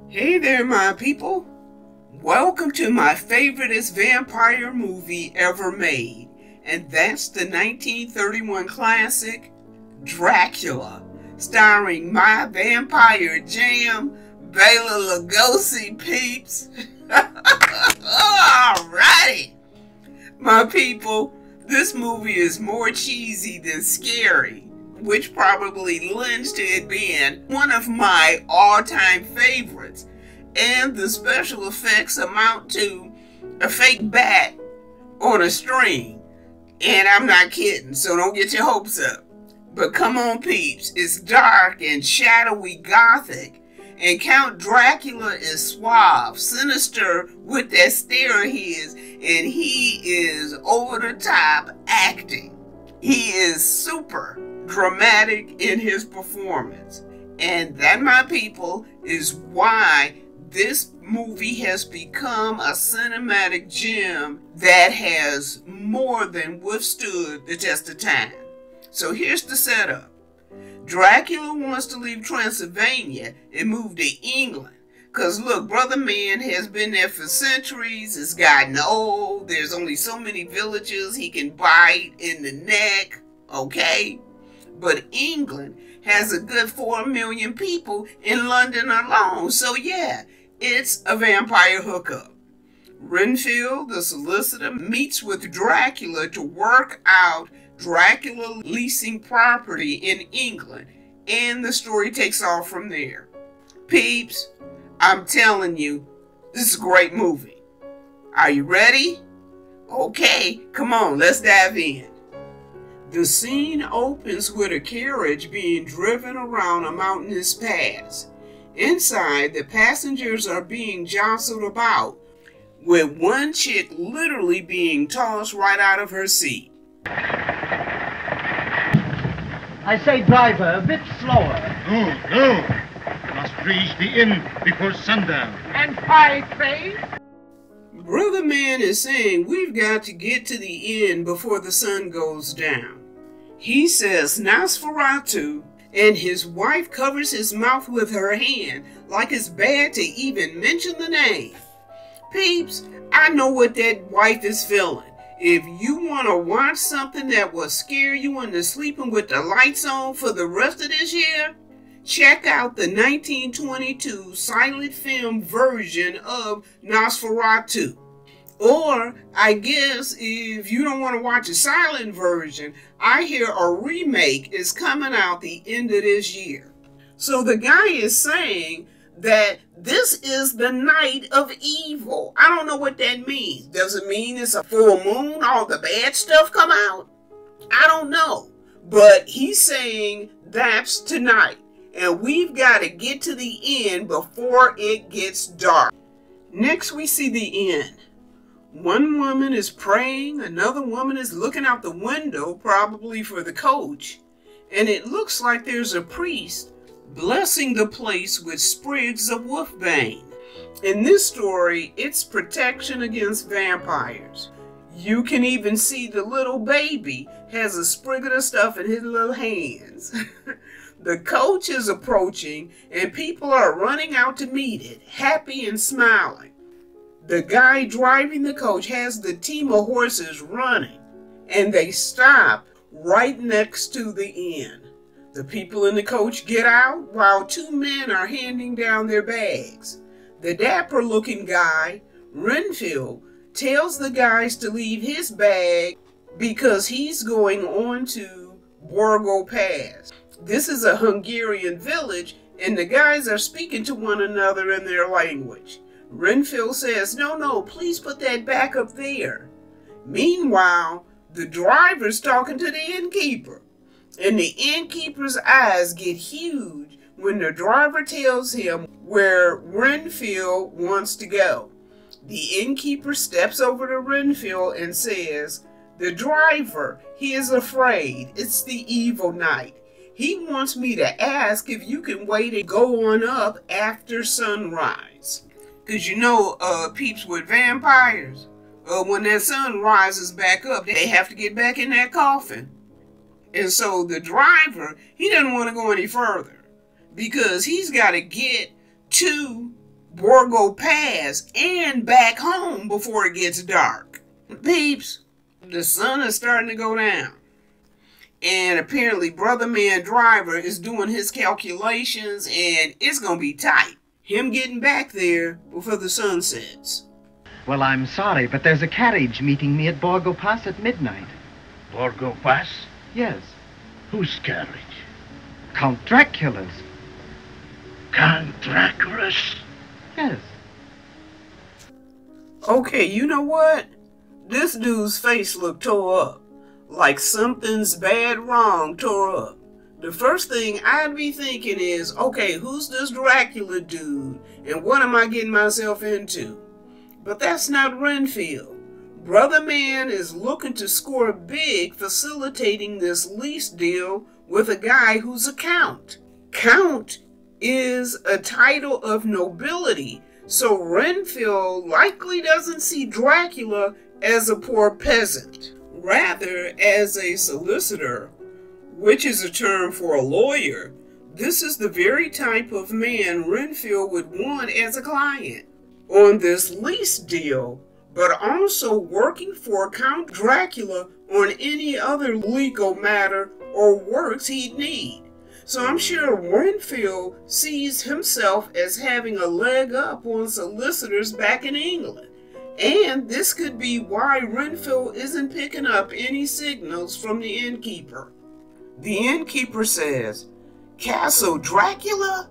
Hey there, my people. Welcome to my favoriteest vampire movie ever made, and that's the 1931 classic, Dracula, starring my vampire jam, Bela Lugosi, peeps. Alrighty. My people, this movie is more cheesy than scary, which probably lends to it being one of my all-time favorites. And the special effects amount to a fake bat on a string. And I'm not kidding, so don't get your hopes up. But come on, peeps, it's dark and shadowy gothic. And Count Dracula is suave, sinister with that stare of his, and he is over the top acting. He is super dramatic in his performance. And that, my people, is why this movie has become a cinematic gem that has more than withstood the test of time. So here's the setup. Dracula wants to leave Transylvania and move to England. Because look, brother man has been there for centuries, it's gotten old, there's only so many villages he can bite in the neck, okay? But England has a good 4 million people in London alone, so yeah, it's a vampire hookup. Renfield, the solicitor, meets with Dracula to work out Dracula leasing property in England, and the story takes off from there. Peeps, I'm telling you, this is a great movie. Are you ready? Okay, come on, let's dive in. The scene opens with a carriage being driven around a mountainous pass. Inside, the passengers are being jostled about, with one chick literally being tossed right out of her seat. I say, driver, a bit slower. No. Must reach the inn before sundown. And pie train? Brother man is saying we've got to get to the inn before the sun goes down. He says Nosferatu, and his wife covers his mouth with her hand like it's bad to even mention the name. Peeps, I know what that wife is feeling. If you want to watch something that will scare you into sleeping with the lights on for the rest of this year, check out the 1922 silent film version of Nosferatu. Or, I guess, if you don't want to watch a silent version, I hear a remake is coming out the end of this year. So the guy is saying that this is the night of evil. I don't know what that means. Does it mean it's a full moon, all the bad stuff come out? I don't know. But he's saying that's tonight. And we've got to get to the inn before it gets dark. Next we see the inn. One woman is praying, another woman is looking out the window, probably for the coach. And it looks like there's a priest blessing the place with sprigs of wolfbane. In this story, it's protection against vampires. You can even see the little baby has a sprig of the stuff in his little hands. The coach is approaching and people are running out to meet it, happy and smiling. The guy driving the coach has the team of horses running, and they stop right next to the inn. The people in the coach get out while two men are handing down their bags. The dapper-looking guy, Renfield, tells the guys to leave his bag because he's going on to Borgo Pass. This is a Hungarian village, and the guys are speaking to one another in their language. Renfield says, no, please put that back up there. Meanwhile, the driver's talking to the innkeeper, and the innkeeper's eyes get huge when the driver tells him where Renfield wants to go. The innkeeper steps over to Renfield and says, the driver, he is afraid. It's the evil night. He wants me to ask if you can wait and go on up after sunrise. Because you know, peeps with vampires, when that sun rises back up, they have to get back in that coffin. And so the driver, he doesn't want to go any further because he's got to get to Borgo Pass and back home before it gets dark. Peeps, the sun is starting to go down. And apparently Brother Man Driver is doing his calculations and it's going to be tight. Him getting back there before the sun sets. Well, I'm sorry, but there's a carriage meeting me at Borgo Pass at midnight. Borgo Pass? Yes. Whose carriage? Count Dracula's. Count Dracula's? Yes. Okay, you know what? This dude's face looked tore up. Like something's bad wrong tore up. The first thing I'd be thinking is, okay, who's this Dracula dude? And what am I getting myself into? But that's not Renfield. Brother Man is looking to score big facilitating this lease deal with a guy who's a count. Count is a title of nobility, so Renfield likely doesn't see Dracula as a poor peasant, rather as a solicitor, which is a term for a lawyer. This is the very type of man Renfield would want as a client on this lease deal, but also working for Count Dracula on any other legal matter or works he'd need. So I'm sure Renfield sees himself as having a leg up on solicitors back in England. And this could be why Renfield isn't picking up any signals from the innkeeper. The innkeeper says, "Castle Dracula?"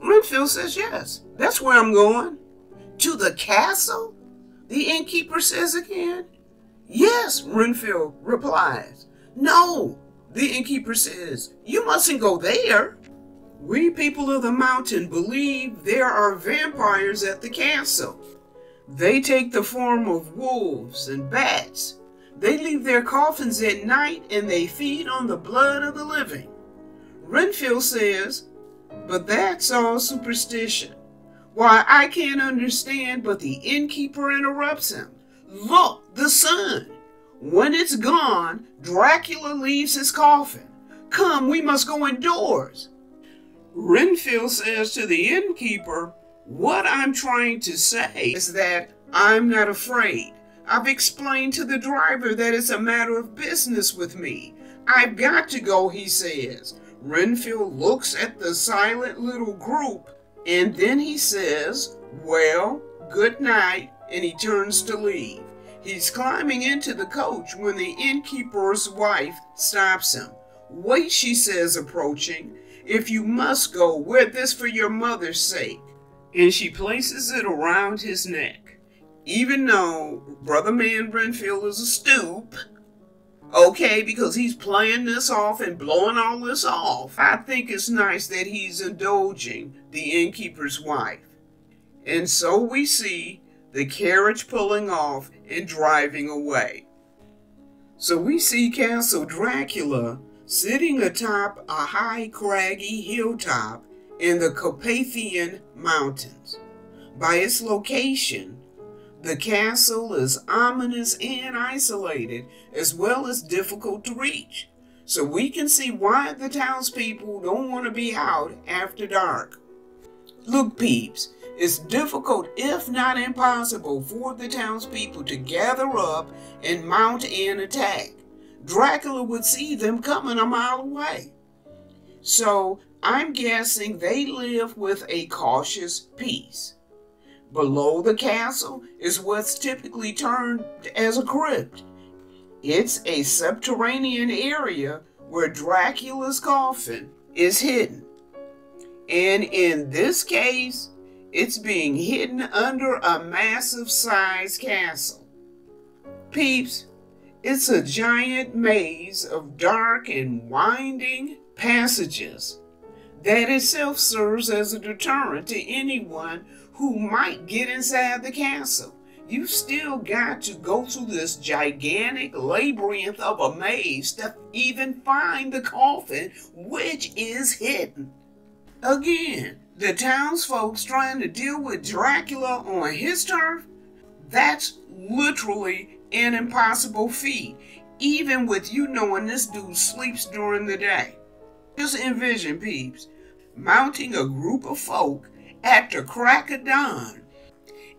Renfield says, "Yes, that's where I'm going." "To the castle?" the innkeeper says again. "Yes," Renfield replies. "No," the innkeeper says, "you mustn't go there. We people of the mountain believe there are vampires at the castle. They take the form of wolves and bats. They leave their coffins at night and they feed on the blood of the living." Renfield says, "But that's all superstition." "Why, I can't understand," but the innkeeper interrupts him. "Look, the sun. When it's gone, Dracula leaves his coffin. Come, we must go indoors." Renfield says to the innkeeper, "What I'm trying to say is that I'm not afraid. I've explained to the driver that it's a matter of business with me. I've got to go," he says. Renfield looks at the silent little group and then he says, "Well, good night," and he turns to leave. He's climbing into the coach when the innkeeper's wife stops him. "Wait," she says, approaching. "If you must go, wear this for your mother's sake." And she places it around his neck. Even though Brother Man Renfield is a stoop, okay, because he's playing this off and blowing all this off, I think it's nice that he's indulging the innkeeper's wife. And so we see the carriage pulling off and driving away. So we see Castle Dracula sitting atop a high craggy hilltop in the Carpathian Mountains. By its location, the castle is ominous and isolated, as well as difficult to reach. So we can see why the townspeople don't want to be out after dark. Look, peeps, it's difficult, if not impossible, for the townspeople to gather up and mount an attack. Dracula would see them coming a mile away. So I'm guessing they live with a cautious peace. Below the castle is what's typically termed as a crypt. It's a subterranean area where Dracula's coffin is hidden. And in this case, it's being hidden under a massive sized castle. Peeps, it's a giant maze of dark and winding passages that itself serves as a deterrent to anyone who might get inside the castle. You've still got to go through this gigantic labyrinth of a maze to even find the coffin, which is hidden. Again, the townsfolk's trying to deal with Dracula on his turf? That's literally an impossible feat, even with you knowing this dude sleeps during the day. Just envision, peeps, mounting a group of folk at the crack of dawn.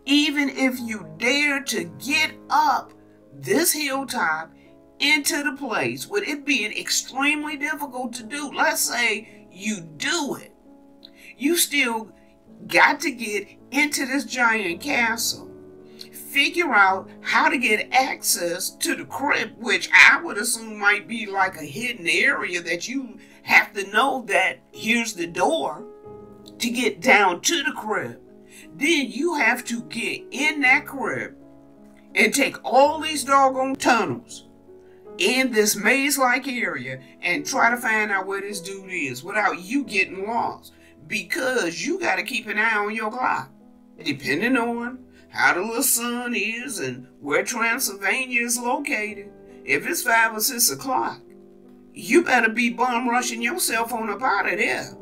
Even if you dare to get up this hilltop into the place, with it being extremely difficult to do, let's say you do it, you still got to get into this giant castle. Figure out how to get access to the crypt, which I would assume might be like a hidden area that you have to know that here's the door to get down to the crypt. Then you have to get in that crypt and take all these doggone tunnels in this maze-like area and try to find out where this dude is without you getting lost, because you got to keep an eye on your clock. Depending on how the little sun is and where Transylvania is located, if it's 5 or 6 o'clock, you better be bum rushing yourself on up out of there.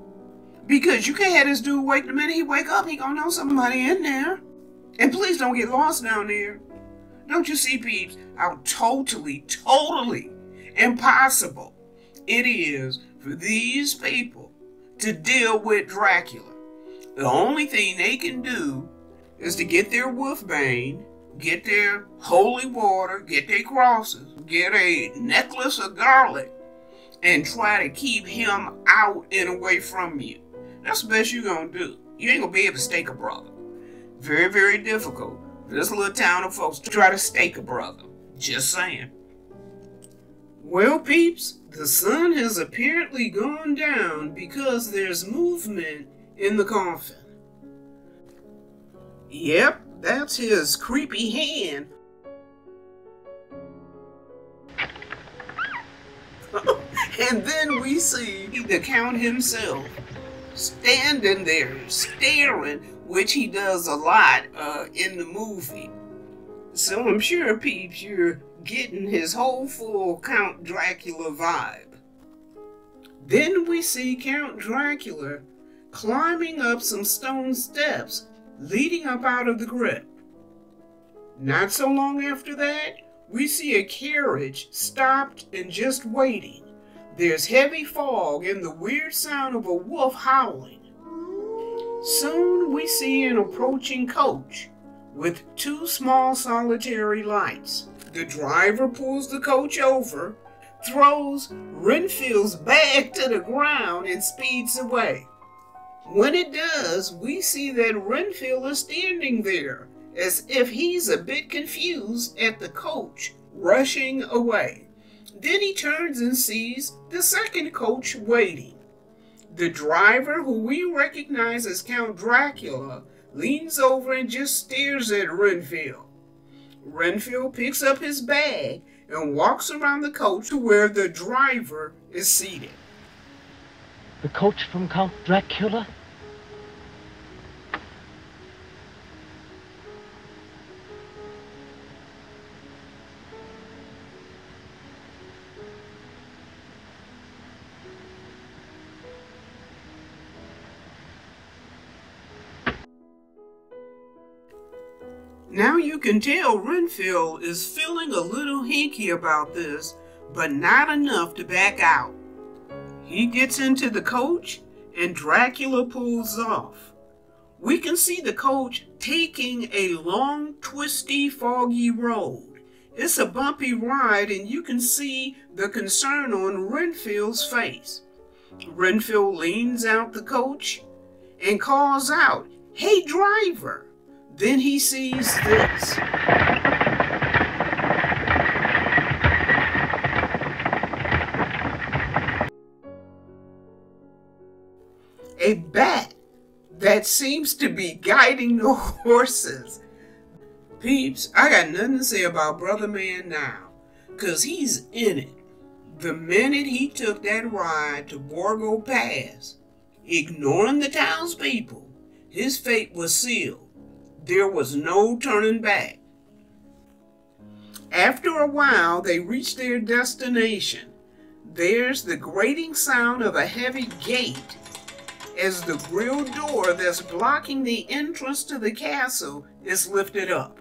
Because you can't have this dude wait the minute he wake up, he gonna know somebody in there. And please don't get lost down there. Don't you see, peeps, how totally impossible it is for these people to deal with Dracula. The only thing they can do is to get their wolfbane, get their holy water, get their crosses, get a necklace of garlic, and try to keep him out and away from you. That's the best you're gonna do. You ain't gonna be able to stake a brother. Very difficult for this little town of folks to try to stake a brother. Just saying. Well, peeps, the sun has apparently gone down because there's movement in the coffin. Yep, that's his creepy hand. And then we see the Count himself standing there staring, which he does a lot in the movie. So I'm sure, peeps, you're getting his whole full Count Dracula vibe. Then we see Count Dracula climbing up some stone steps leading up out of the crypt. Not so long after that, we see a carriage stopped and just waiting. There's heavy fog and the weird sound of a wolf howling. Soon we see an approaching coach with 2 small solitary lights. The driver pulls the coach over, throws Renfield's bag to the ground, and speeds away. When it does, we see that Renfield is standing there, as if he's a bit confused at the coach rushing away. Then he turns and sees the second coach waiting. The driver, who we recognize as Count Dracula, leans over and just stares at Renfield. Renfield picks up his bag and walks around the coach to where the driver is seated. The coach from Count Dracula? Now you can tell Renfield is feeling a little hinky about this, but not enough to back out. He gets into the coach and Dracula pulls off. We can see the coach taking a long, twisty, foggy road. It's a bumpy ride and you can see the concern on Renfield's face. Renfield leans out the coach and calls out, "Hey, driver!" Then he sees this. A bat that seems to be guiding the horses. Peeps, I got nothing to say about Brother Man now, 'cause he's in it. The minute he took that ride to Borgo Pass, ignoring the townspeople, his fate was sealed. There was no turning back. After a while, they reached their destination. There's the grating sound of a heavy gate as the grill door that's blocking the entrance to the castle is lifted up.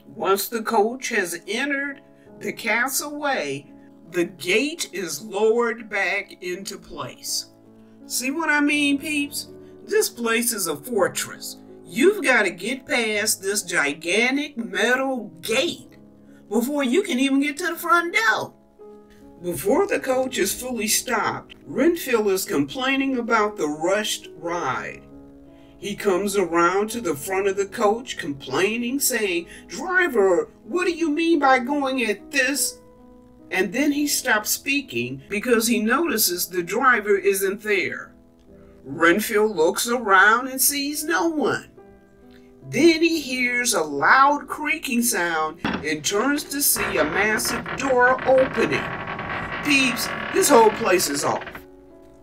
Once the coach has entered the castle way, the gate is lowered back into place. See what I mean, peeps? This place is a fortress. You've got to get past this gigantic metal gate before you can even get to the front door. Before the coach is fully stopped, Renfield is complaining about the rushed ride. He comes around to the front of the coach complaining, saying, "Driver, what do you mean by going at this?" And then he stops speaking because he notices the driver isn't there. Renfield looks around and sees no one. Then he hears a loud creaking sound and turns to see a massive door opening. Peeps, this whole place is off.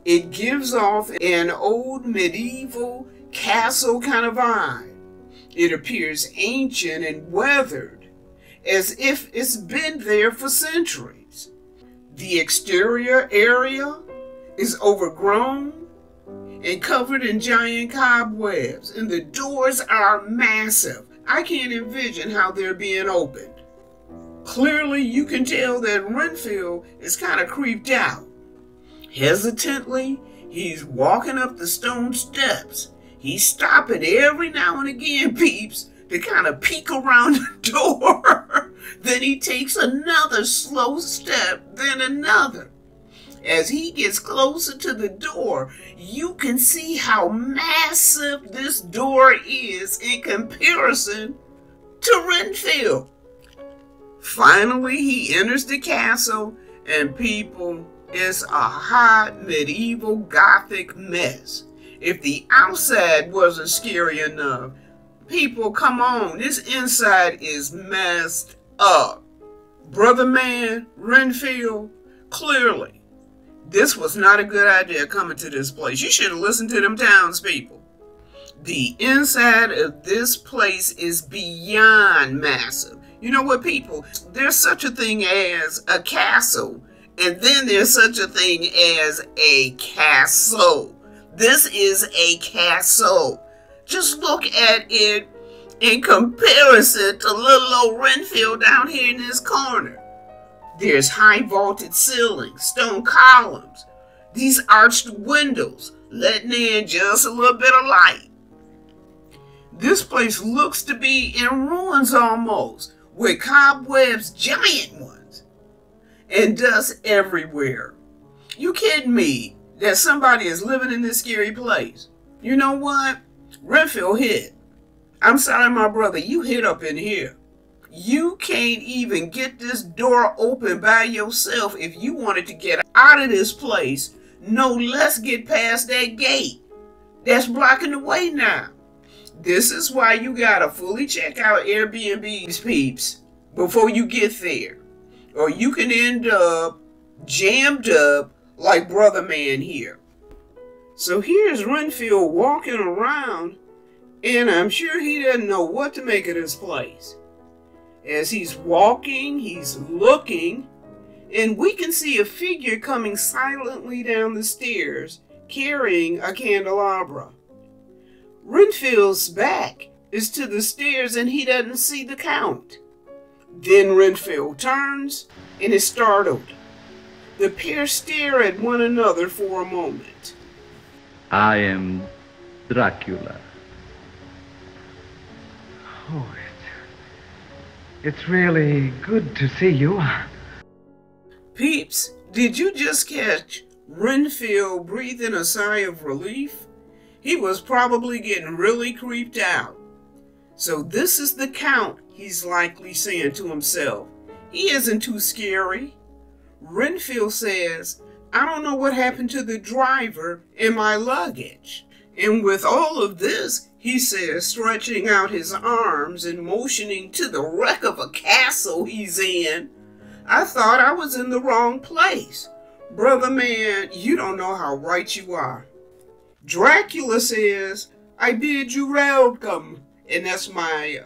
It gives off an old medieval castle kind of vibe. It appears ancient and weathered, as if it's been there for centuries. The exterior area is overgrown and covered in giant cobwebs, and the doors are massive. I can't envision how they're being opened. Clearly, you can tell that Renfield is kind of creeped out. Hesitantly, he's walking up the stone steps. He's stopping every now and again, peeps, to kind of peek around the door. Then he takes another slow step, then another. As he gets closer to the door, you can see how massive this door is in comparison to Renfield. Finally, he enters the castle, and people, it's a hot medieval gothic mess. If the outside wasn't scary enough, people, come on, this inside is messed up. Brother man, Renfield, clearly, this was not a good idea coming to this place. You should have listened to them townspeople. The inside of this place is beyond massive. You know what, people? There's such a thing as a castle, and then there's such a thing as a castle. This is a castle. Just look at it in comparison to little old Renfield down here in this corner. There's high vaulted ceilings, stone columns, these arched windows, letting in just a little bit of light. This place looks to be in ruins almost, with cobwebs, giant ones, and dust everywhere. You kidding me that somebody is living in this scary place? You know what? Renfield hit. I'm sorry, my brother, you hit up in here. You can't even get this door open by yourself if you wanted to get out of this place. No less get past that gate that's blocking the way now. This is why you gotta fully check out Airbnb's, peeps, before you get there. Or you can end up jammed up like brother man here. So here's Renfield walking around, and I'm sure he doesn't know what to make of this place. As he's walking, he's looking, and we can see a figure coming silently down the stairs, carrying a candelabra. Renfield's back is to the stairs, and he doesn't see the Count. Then Renfield turns and is startled. The pair stare at one another for a moment. I am Dracula. Oh, it's really good to see you. Peeps, did you just catch Renfield breathing a sigh of relief? He was probably getting really creeped out. So this is the Count, he's likely saying to himself. He isn't too scary. Renfield says, I don't know what happened to the driver and my luggage. And with all of this, he says, stretching out his arms and motioning to the wreck of a castle he's in, I thought I was in the wrong place. Brother man, you don't know how right you are. Dracula says, I bid you welcome. And that's my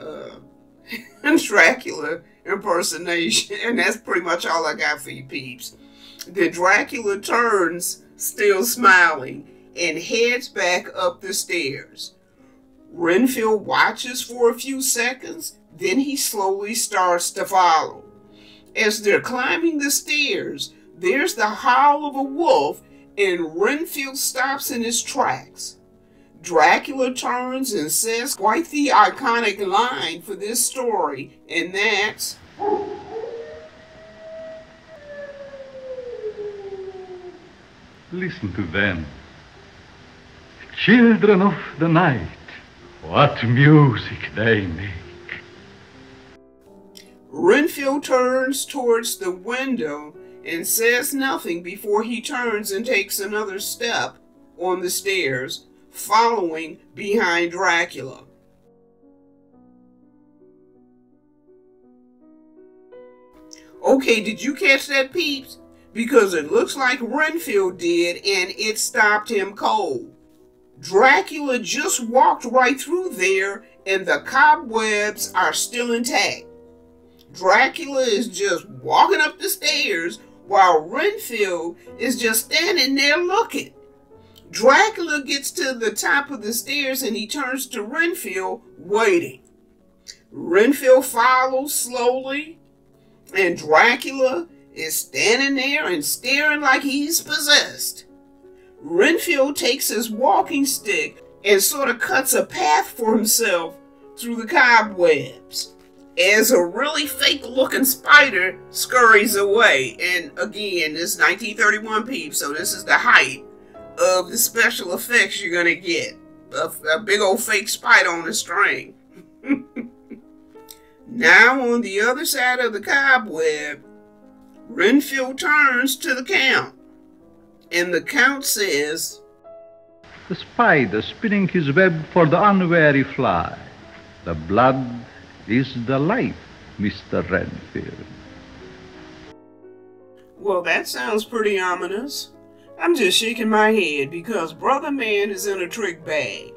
Dracula impersonation. And that's pretty much all I got for you peeps. The Dracula turns, still smiling, and heads back up the stairs. Renfield watches for a few seconds, then he slowly starts to follow. As they're climbing the stairs, there's the howl of a wolf, and Renfield stops in his tracks. Dracula turns and says quite the iconic line for this story, and that's, "Listen to them. Children of the night, what music they make." Renfield turns towards the window and says nothing before he turns and takes another step on the stairs, following behind Dracula. Okay, did you catch that, peeps? Because it looks like Renfield did, and it stopped him cold. Dracula just walked right through there, and the cobwebs are still intact. Dracula is just walking up the stairs while Renfield is just standing there looking. Dracula gets to the top of the stairs and he turns to Renfield, waiting. Renfield follows slowly, and Dracula is standing there and staring like he's possessed. Renfield takes his walking stick and sort of cuts a path for himself through the cobwebs, as a really fake-looking spider scurries away. And again, this is 1931, peeps, so this is the height of the special effects you're gonna get. A big old fake spider on a string. Now, on the other side of the cobweb, Renfield turns to the Count, and the Count says, "The spider spinning his web for the unwary fly. The blood is the life, Mr. Renfield." Well, that sounds pretty ominous. I'm just shaking my head because Brother Man is in a trick bag.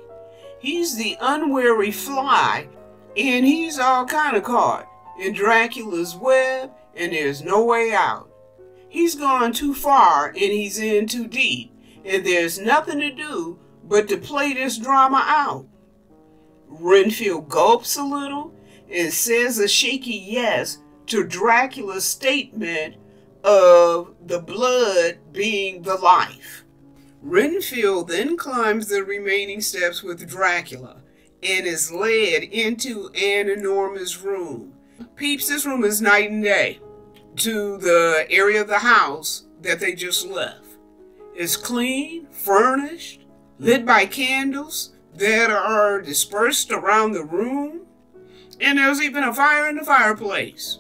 He's the unwary fly, and he's all kind of caught in Dracula's web, and there's no way out. He's gone too far, and he's in too deep, and there's nothing to do but to play this drama out. Renfield gulps a little and says a shaky yes to Dracula's statement of the blood being the life. Renfield then climbs the remaining steps with Dracula and is led into an enormous room. Peeps, this room is night and day to the area of the house that they just left. It's clean, furnished, lit by candles that are dispersed around the room, and there's even a fire in the fireplace.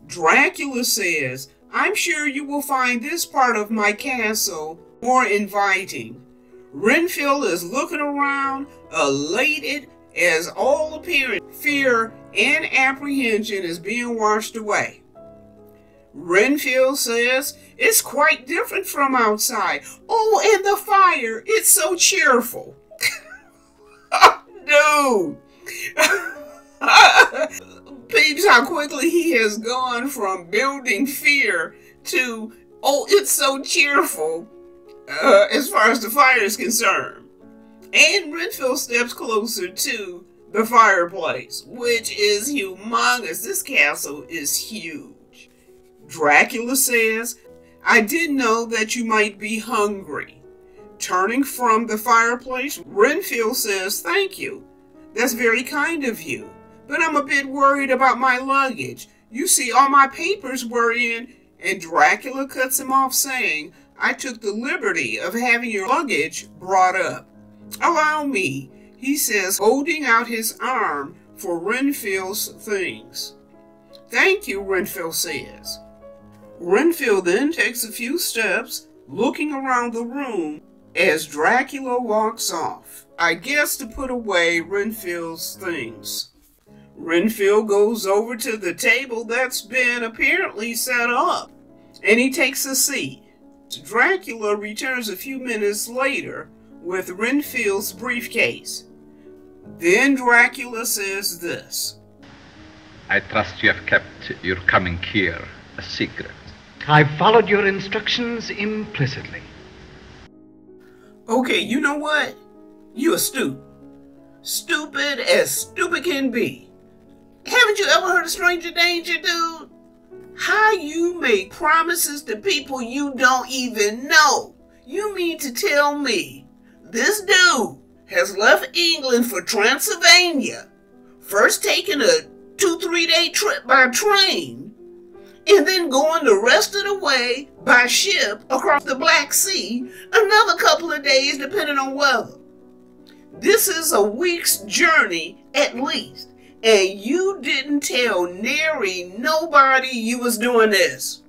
Dracula says, "I'm sure you will find this part of my castle more inviting." Renfield is looking around, elated as all apparent fear and apprehension is being washed away. Renfield says, "It's quite different from outside. Oh, and the fire, it's so cheerful." Dude! Peeps how quickly he has gone from building fear to, oh, it's so cheerful, as far as the fire is concerned. And Renfield steps closer to the fireplace, which is humongous. This castle is huge. Dracula says, "I didn't know that you might be hungry." Turning from the fireplace, Renfield says, "Thank you. That's very kind of you. But I'm a bit worried about my luggage. You see, all my papers were in," and Dracula cuts him off saying, "I took the liberty of having your luggage brought up." "Allow me," he says, holding out his arm for Renfield's things. "Thank you," Renfield says. Renfield then takes a few steps, looking around the room as Dracula walks off, I guess to put away Renfield's things. Renfield goes over to the table that's been apparently set up, and he takes a seat. Dracula returns a few minutes later with Renfield's briefcase. Then Dracula says this: "I trust you have kept your coming here a secret." I followed your instructions implicitly. Okay, you know what? You a stupid. Stupid as stupid can be. Haven't you ever heard of stranger danger, dude? How you make promises to people you don't even know. You mean to tell me this dude has left England for Transylvania, first taking a 2-3 day trip by train, and then going the rest of the way by ship across the Black Sea, another couple of days depending on weather. This is a week's journey at least, and you didn't tell nary nobody you was doing this.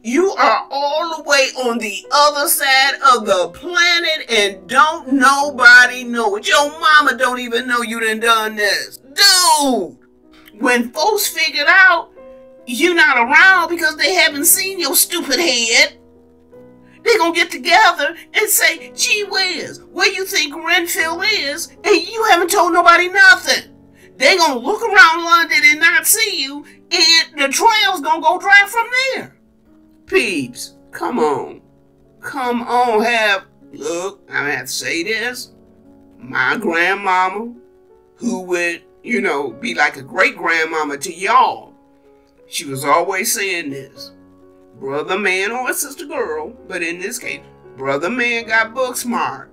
You are all the way on the other side of the planet and don't nobody know it. Your mama don't even know you done this. Dude! When folks figured out you not around because they haven't seen your stupid head, they gonna get together and say, gee whiz, where you think Renfield is, and you haven't told nobody nothing. They gonna look around London and not see you, and the trail's gonna go dry from there. Peeps, come on. Come on, look, I have to say this. My grandmama, who would, be like a great-grandmama to y'all, she was always saying this. Brother man or sister girl, but in this case, brother man got book smart,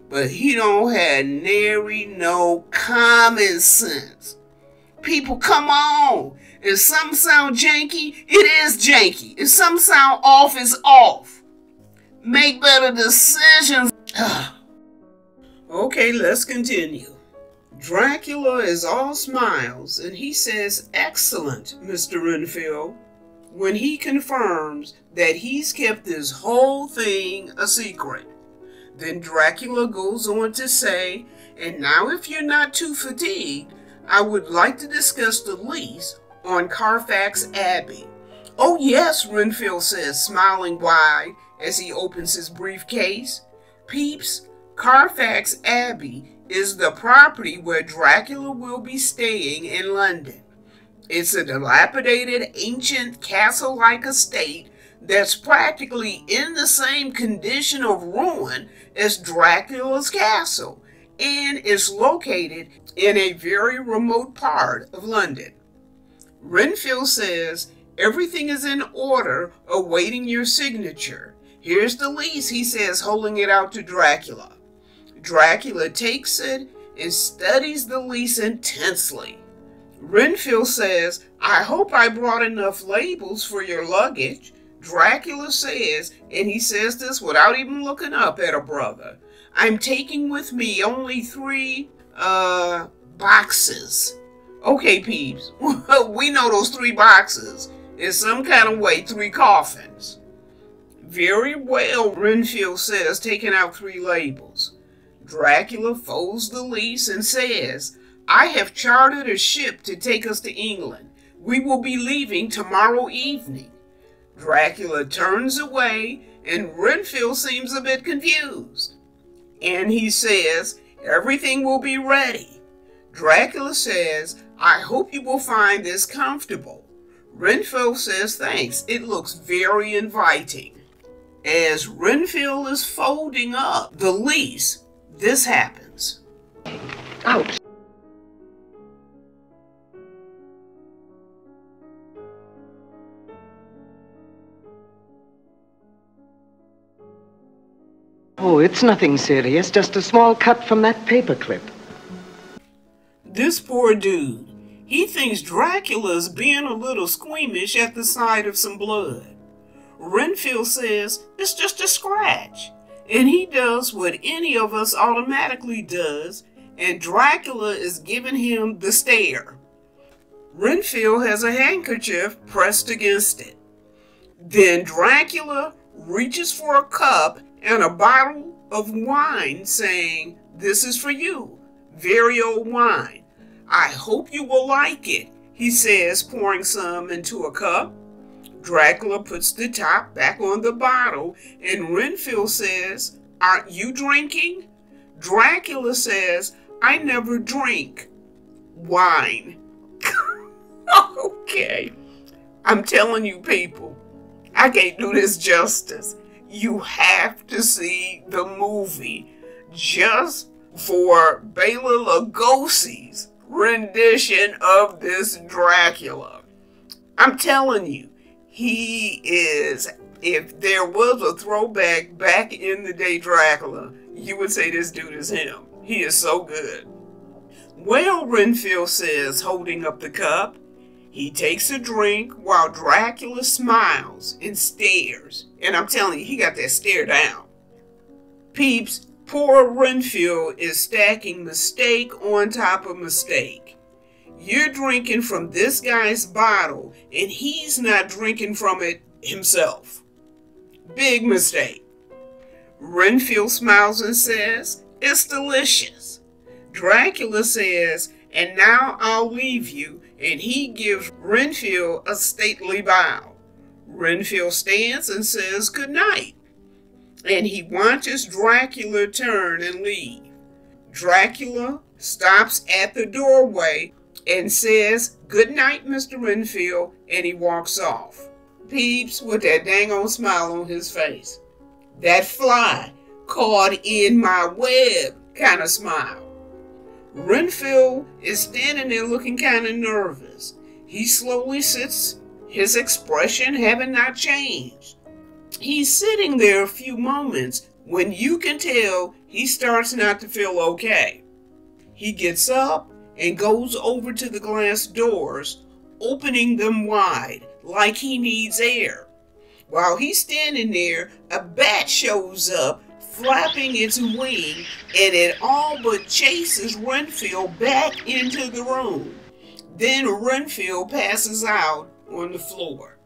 but he don't have nary no common sense. People, come on. If something sound janky, it is janky. If something sound off, it's off. Make better decisions. Okay, let's continue. Dracula is all smiles, and he says, excellent, Mr. Renfield, when he confirms that he's kept this whole thing a secret. Then Dracula goes on to say, and now if you're not too fatigued, I would like to discuss the lease on Carfax Abbey. Oh yes, Renfield says, smiling wide as he opens his briefcase. Peeps, Carfax Abbey is the property where Dracula will be staying in London. It's a dilapidated, ancient, castle-like estate that's practically in the same condition of ruin as Dracula's castle, and is located in a very remote part of London. Renfield says, everything is in order, awaiting your signature. Here's the lease, he says, holding it out to Dracula. Dracula takes it and studies the lease intensely. Renfield says, I hope I brought enough labels for your luggage. Dracula says, and he says this without even looking up at a brother, I'm taking with me only 3, boxes. Okay, peeps, we know those 3 boxes. In some kind of way, 3 coffins. Very well, Renfield says, taking out 3 labels. Dracula folds the lease and says, I have chartered a ship to take us to England. We will be leaving tomorrow evening. Dracula turns away, and Renfield seems a bit confused. And he says, everything will be ready. Dracula says, I hope you will find this comfortable. Renfield says, thanks, it looks very inviting. As Renfield is folding up the lease, this happens. Ouch. Oh, it's nothing serious, just a small cut from that paperclip. This poor dude, he thinks Dracula's being a little squeamish at the sight of some blood. Renfield says it's just a scratch, and he does what any of us automatically does, and Dracula is giving him the stare. Renfield has a handkerchief pressed against it. Then Dracula reaches for a cup and a bottle of wine, saying, this is for you, very old wine. I hope you will like it, he says, pouring some into a cup. Dracula puts the top back on the bottle, and Renfield says, aren't you drinking? Dracula says, I never drink wine. Okay, I'm telling you people, I can't do this justice. You have to see the movie just for Bela Lugosi's rendition of this Dracula. I'm telling you, he is, if there was a throwback back in the day Dracula, you would say this dude is him. He is so good. Well, Renfield says, holding up the cup. He takes a drink while Dracula smiles and stares. And I'm telling you, he got that stare down. Peeps, poor Renfield is stacking mistake on top of mistake. You're drinking from this guy's bottle, and he's not drinking from it himself. Big mistake. Renfield smiles and says, "It's delicious." Dracula says, "And now I'll leave you," and he gives Renfield a stately bow. Renfield stands and says good night, and he watches Dracula turn and leave. Dracula stops at the doorway and says, "Good night, Mr. Renfield," and he walks off. Peeps, with that dang old smile on his face. That fly caught in my web kind of smile. Renfield is standing there looking kind of nervous. He slowly sits, his expression having not changed. He's sitting there a few moments when you can tell he starts not to feel okay. He gets up and goes over to the glass doors, opening them wide like he needs air. While he's standing there, a bat shows up, flapping its wing, and it all but chases Renfield back into the room. Then Renfield passes out on the floor.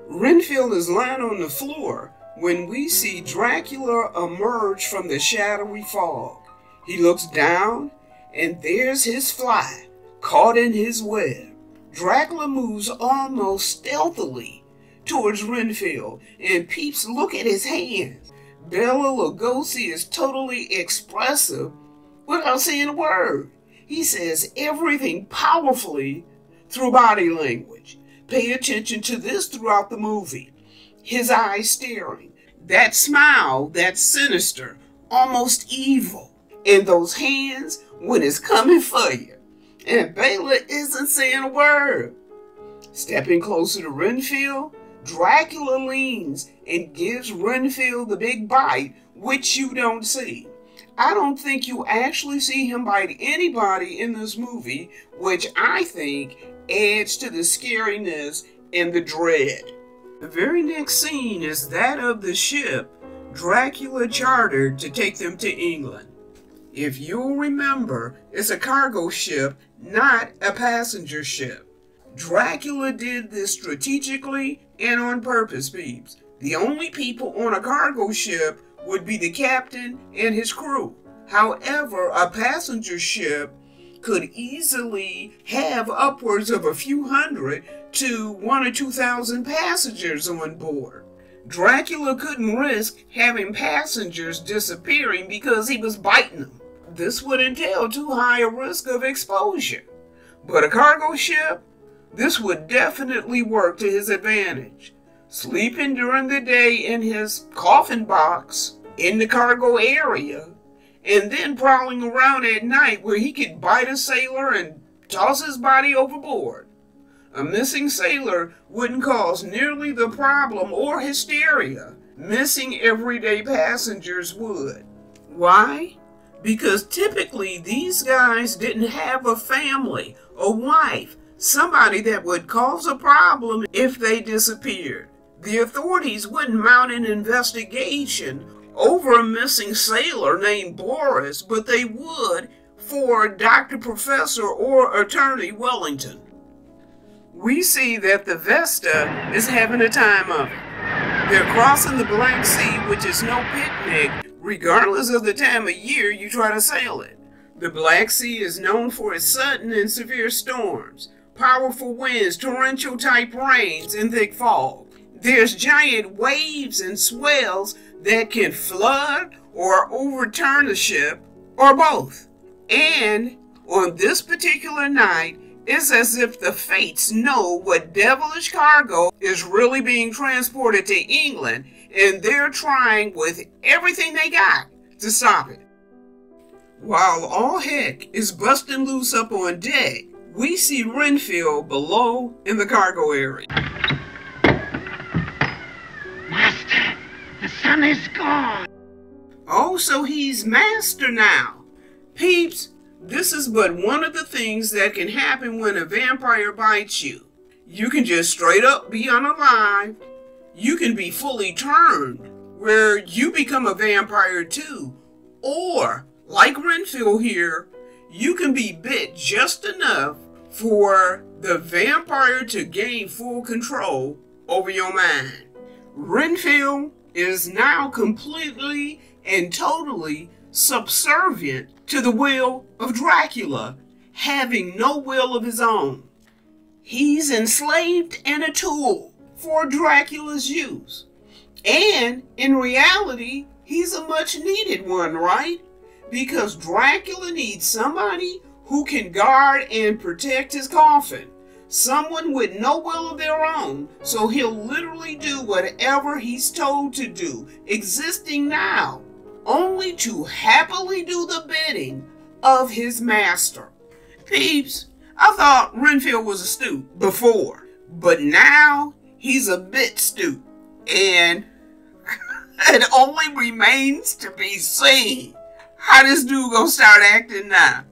Renfield is lying on the floor when we see Dracula emerge from the shadowy fog. He looks down, and there's his fly, caught in his web. Dracula moves almost stealthily towards Renfield, and Peeps look at his hands. Bela Lugosi is totally expressive without saying a word. He says everything powerfully through body language. Pay attention to this throughout the movie. His eyes staring, that smile that's sinister, almost evil, and those hands when it's coming for you. And Bela isn't saying a word. Stepping closer to Renfield, Dracula leans and gives Renfield the big bite, which you don't see. I don't think you actually see him bite anybody in this movie, which I think adds to the scariness and the dread. The very next scene is that of the ship Dracula chartered to take them to England. If you'll remember, it's a cargo ship, not a passenger ship. Dracula did this strategically and on purpose, Peeps. The only people on a cargo ship would be the captain and his crew. However, a passenger ship could easily have upwards of a few hundred to 1,000 or 2,000 passengers on board. Dracula couldn't risk having passengers disappearing because he was biting them. This would entail too high a risk of exposure. But a cargo ship, this would definitely work to his advantage. Sleeping during the day in his coffin box in the cargo area, and then prowling around at night where he could bite a sailor and toss his body overboard. A missing sailor wouldn't cause nearly the problem or hysteria missing everyday passengers would. Why? Because typically these guys didn't have a family, a wife, somebody that would cause a problem if they disappeared. The authorities wouldn't mount an investigation over a missing sailor named Boris, but they would for Dr. Professor or Attorney Wellington. We see that the Vesta is having a time of it. They're crossing the Black Sea, which is no picnic, regardless of the time of year you try to sail it. The Black Sea is known for its sudden and severe storms, powerful winds, torrential type rains, and thick fog. There's giant waves and swells that can flood or overturn a ship, or both. And on this particular night, it's as if the fates know what devilish cargo is really being transported to England, and they're trying with everything they got to stop it. While all heck is busting loose up on deck, we see Renfield below in the cargo area. Master, the sun is gone. Oh, so he's master now. Peeps, this is but one of the things that can happen when a vampire bites you. You can just straight up be unalive. You can be fully turned, where you become a vampire too. Or, like Renfield here, you can be bit just enough for the vampire to gain full control over your mind. Renfield is now completely and totally subservient to the will of Dracula, having no will of his own. He's enslaved and a tool for Dracula's use. And in reality, he's a much needed one, right? Because Dracula needs somebody who can guard and protect his coffin. Someone with no will of their own, so he'll literally do whatever he's told to do, existing now, only to happily do the bidding of his master. Peeps, I thought Renfield was astute before, but now he's a bit astute, and it only remains to be seen how this dude gonna start acting now.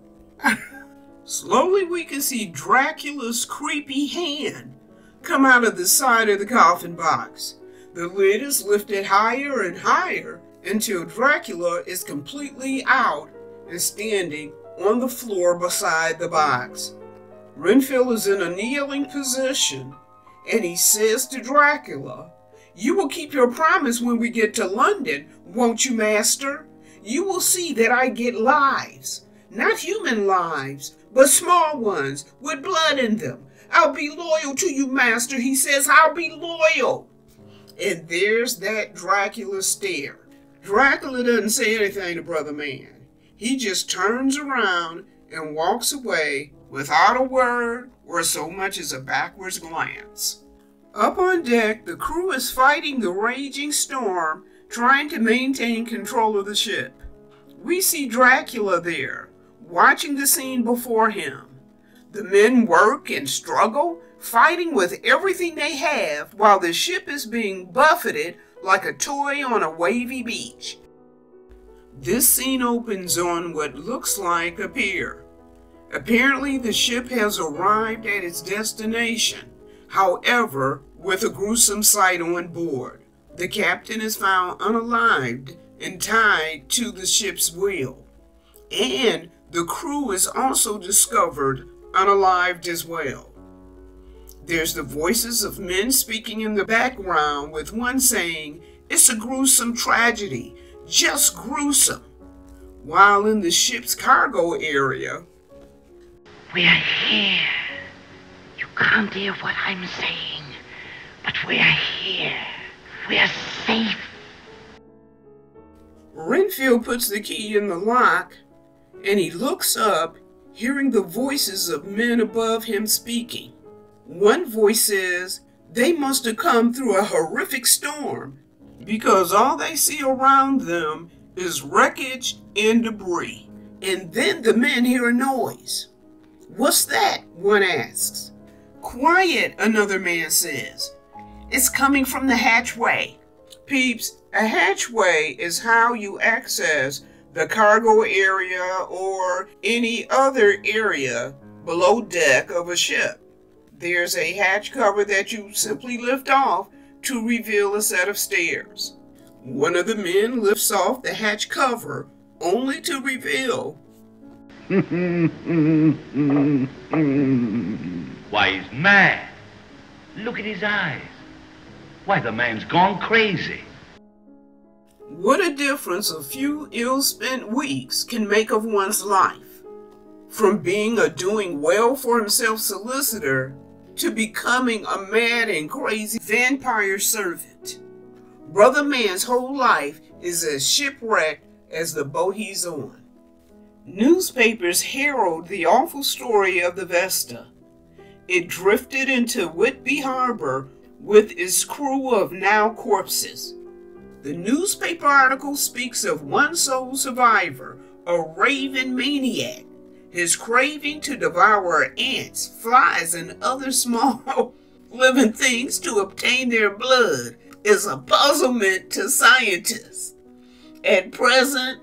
Slowly we can see Dracula's creepy hand come out of the side of the coffin box. The lid is lifted higher and higher until Dracula is completely out and standing on the floor beside the box. Renfield is in a kneeling position, and he says to Dracula, "You will keep your promise when we get to London, won't you, master? You will see that I get lives, not human lives, but small ones with blood in them. I'll be loyal to you, master," he says. "I'll be loyal." And there's that Dracula stare. Dracula doesn't say anything to Brother Man. He just turns around and walks away without a word or so much as a backwards glance. Up on deck, the crew is fighting the raging storm, trying to maintain control of the ship. We see Dracula there, watching the scene before him. The men work and struggle, fighting with everything they have while the ship is being buffeted like a toy on a wavy beach. This scene opens on what looks like a pier. Apparently the ship has arrived at its destination, however, with a gruesome sight on board. The captain is found unalived and tied to the ship's wheel, and the crew is also discovered unalived as well. There's the voices of men speaking in the background, with one saying, "It's a gruesome tragedy, just gruesome," while in the ship's cargo area, "We're here. You can't hear what I'm saying, but we're here. We're safe." Renfield puts the key in the lock, and he looks up, hearing the voices of men above him speaking. One voice says they must have come through a horrific storm, because all they see around them is wreckage and debris. And then the men hear a noise. "What's that?" one asks. "Quiet," another man says. "It's coming from the hatchway." Peeps, a hatchway is how you access the cargo area or any other area below deck of a ship. There's a hatch cover that you simply lift off to reveal a set of stairs. One of the men lifts off the hatch cover only to reveal Why, he's mad. Look at his eyes. Why, the man's gone crazy. what a difference a few ill-spent weeks can make of one's life. From being a doing well for himself solicitor to becoming a mad and crazy vampire servant. Brother Man's whole life is as shipwrecked as the boat he's on. Newspapers herald the awful story of the Vesta. It drifted into Whitby Harbor with its crew of now corpses. The newspaper article speaks of one sole survivor, a raving maniac. His craving to devour ants, flies, and other small living things to obtain their blood is a puzzlement to scientists. At present,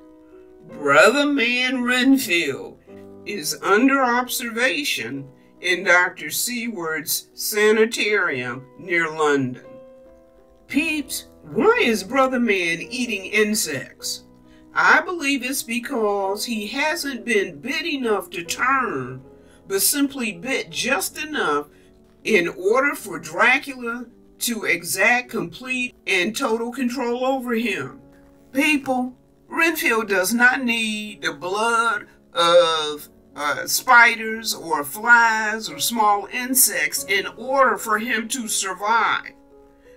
Brother Man Renfield is under observation in Dr. Seward's sanitarium near London. Peeps, why is Brother Man eating insects? I believe it's because he hasn't been bit enough to turn, but simply bit just enough in order for Dracula to exact complete and total control over him. People, Renfield does not need the blood of spiders or flies or small insects in order for him to survive.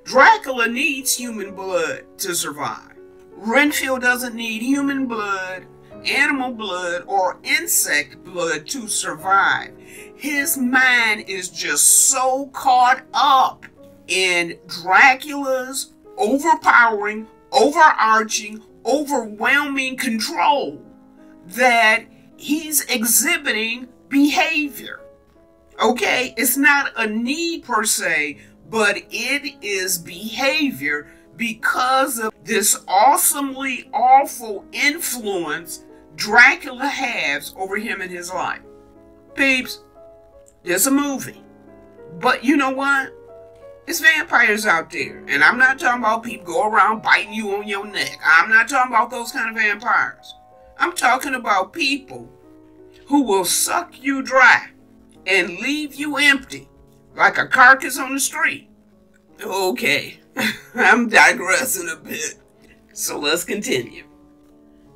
Dracula needs human blood to survive. Renfield doesn't need human blood, animal blood, or insect blood to survive. His mind is just so caught up in Dracula's overpowering, overarching, overwhelming control that he's exhibiting behavior. Okay, it's not a need per se, but it is behavior because of this awesomely awful influence Dracula has over him in his life. Peeps, there's a movie, but you know what? It's vampires out there, and I'm not talking about people go around biting you on your neck. I'm not talking about those kind of vampires. I'm talking about people who will suck you dry and leave you empty like a carcass on the street. Okay, I'm digressing a bit, so let's continue.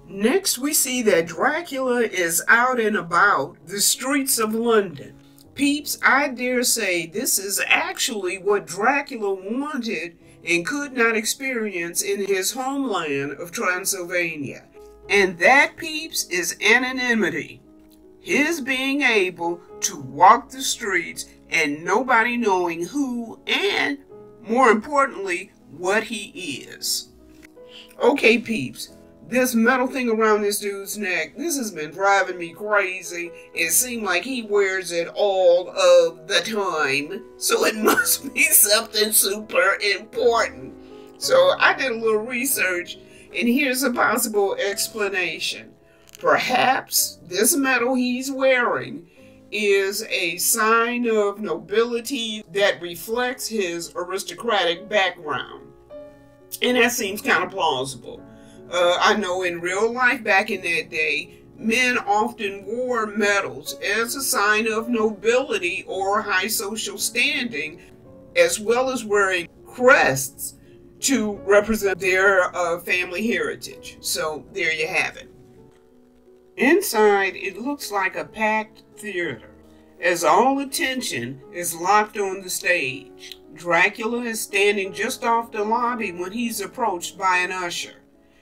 Next, we see that Dracula is out and about the streets of London. Peeps, I dare say this is actually what Dracula wanted and could not experience in his homeland of Transylvania. And that, peeps, is anonymity. His being able to walk the streets and nobody knowing who and, more importantly, what he is. Okay, peeps. This metal thing around this dude's neck, this has been driving me crazy. It seemed like he wears it all of the time, so it must be something super important. So I did a little research, and here's a possible explanation. Perhaps this metal he's wearing is a sign of nobility that reflects his aristocratic background. And that seems kind of plausible. I know in real life back in that day, men often wore medals as a sign of nobility or high social standing, as well as wearing crests to represent their family heritage. So there you have it. Inside, it looks like a packed theater, as all attention is locked on the stage. Dracula is standing just off the lobby when he's approached by an usher.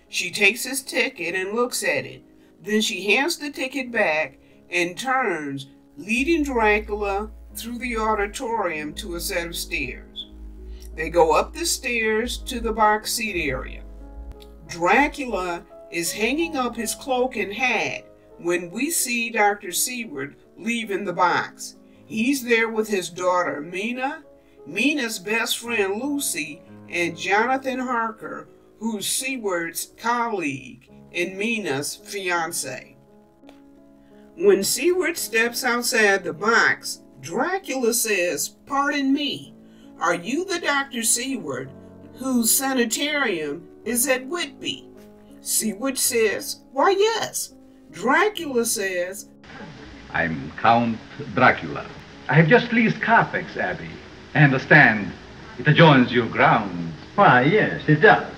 She takes his ticket and looks at it. Then she hands the ticket back and turns, leading Dracula through the auditorium to a set of stairs. They go up the stairs to the box seat area. Dracula is hanging up his cloak and hat when we see Dr. Seward leaving the box. He's there with his daughter Mina, Mina's best friend Lucy, and Jonathan Harker, who's Seward's colleague and Mina's fiance. When Seward steps outside the box, Dracula says, "Pardon me, are you the Dr. Seward whose sanitarium is at Whitby?" Seward says, "Why, yes." Dracula says, I'm Count Dracula. I have just leased Carfax Abbey. I understand it adjoins your grounds. Why, yes, it does.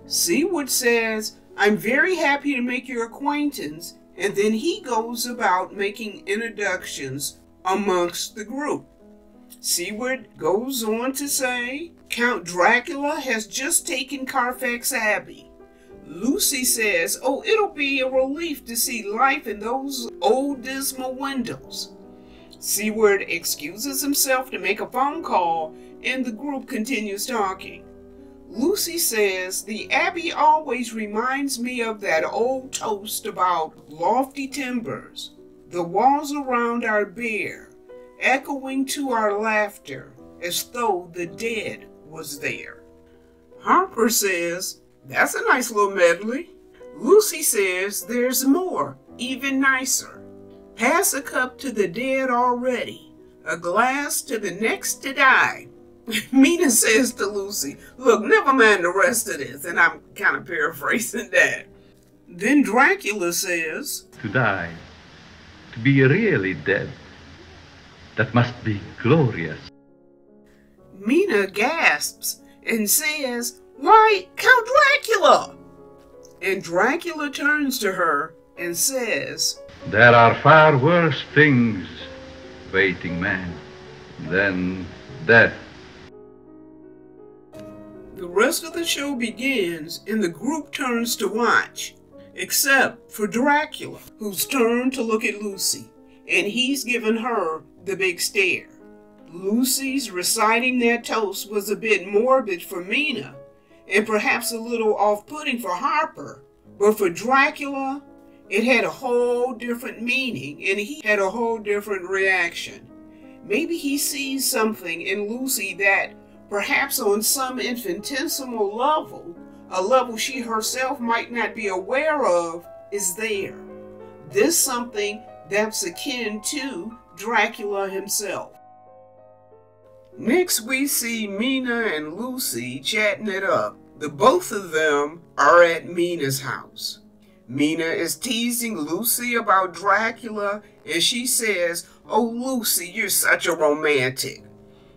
Seward says, "I'm very happy to make your acquaintance," and then he goes about making introductions amongst the group. Seward goes on to say, "Count Dracula has just taken Carfax Abbey." Lucy says, "Oh, it'll be a relief to see life in those old dismal windows." Seward excuses himself to make a phone call, and the group continues talking. Lucy says, "The Abbey always reminds me of that old toast about lofty timbers. The walls around are bare, echoing to our laughter, as though the dead was there." Harper says, That's a nice little medley. Lucy says there's more, even nicer. Pass a cup to the dead already, a glass to the next to die. Mina says to Lucy, look, never mind the rest of this, and I'm kind of paraphrasing that. Then Dracula says, To die, to be really dead, that must be glorious. Mina gasps and says, why, Count Dracula! And Dracula turns to her and says, There are far worse things waiting man than death. The rest of the show begins and the group turns to watch, except for Dracula, who's turned to look at Lucy, and he's given her the big stare. Lucy's reciting that toast was a bit morbid for Mina, and perhaps a little off-putting for Harper, but for Dracula, it had a whole different meaning, and he had a whole different reaction. Maybe he sees something in Lucy that, perhaps on some infinitesimal level, a level she herself might not be aware of, is there. This something that's akin to Dracula himself. Next we see Mina and Lucy chatting it up. The both of them are at Mina's house. Mina is teasing Lucy about Dracula, and she says, oh Lucy, you're such a romantic.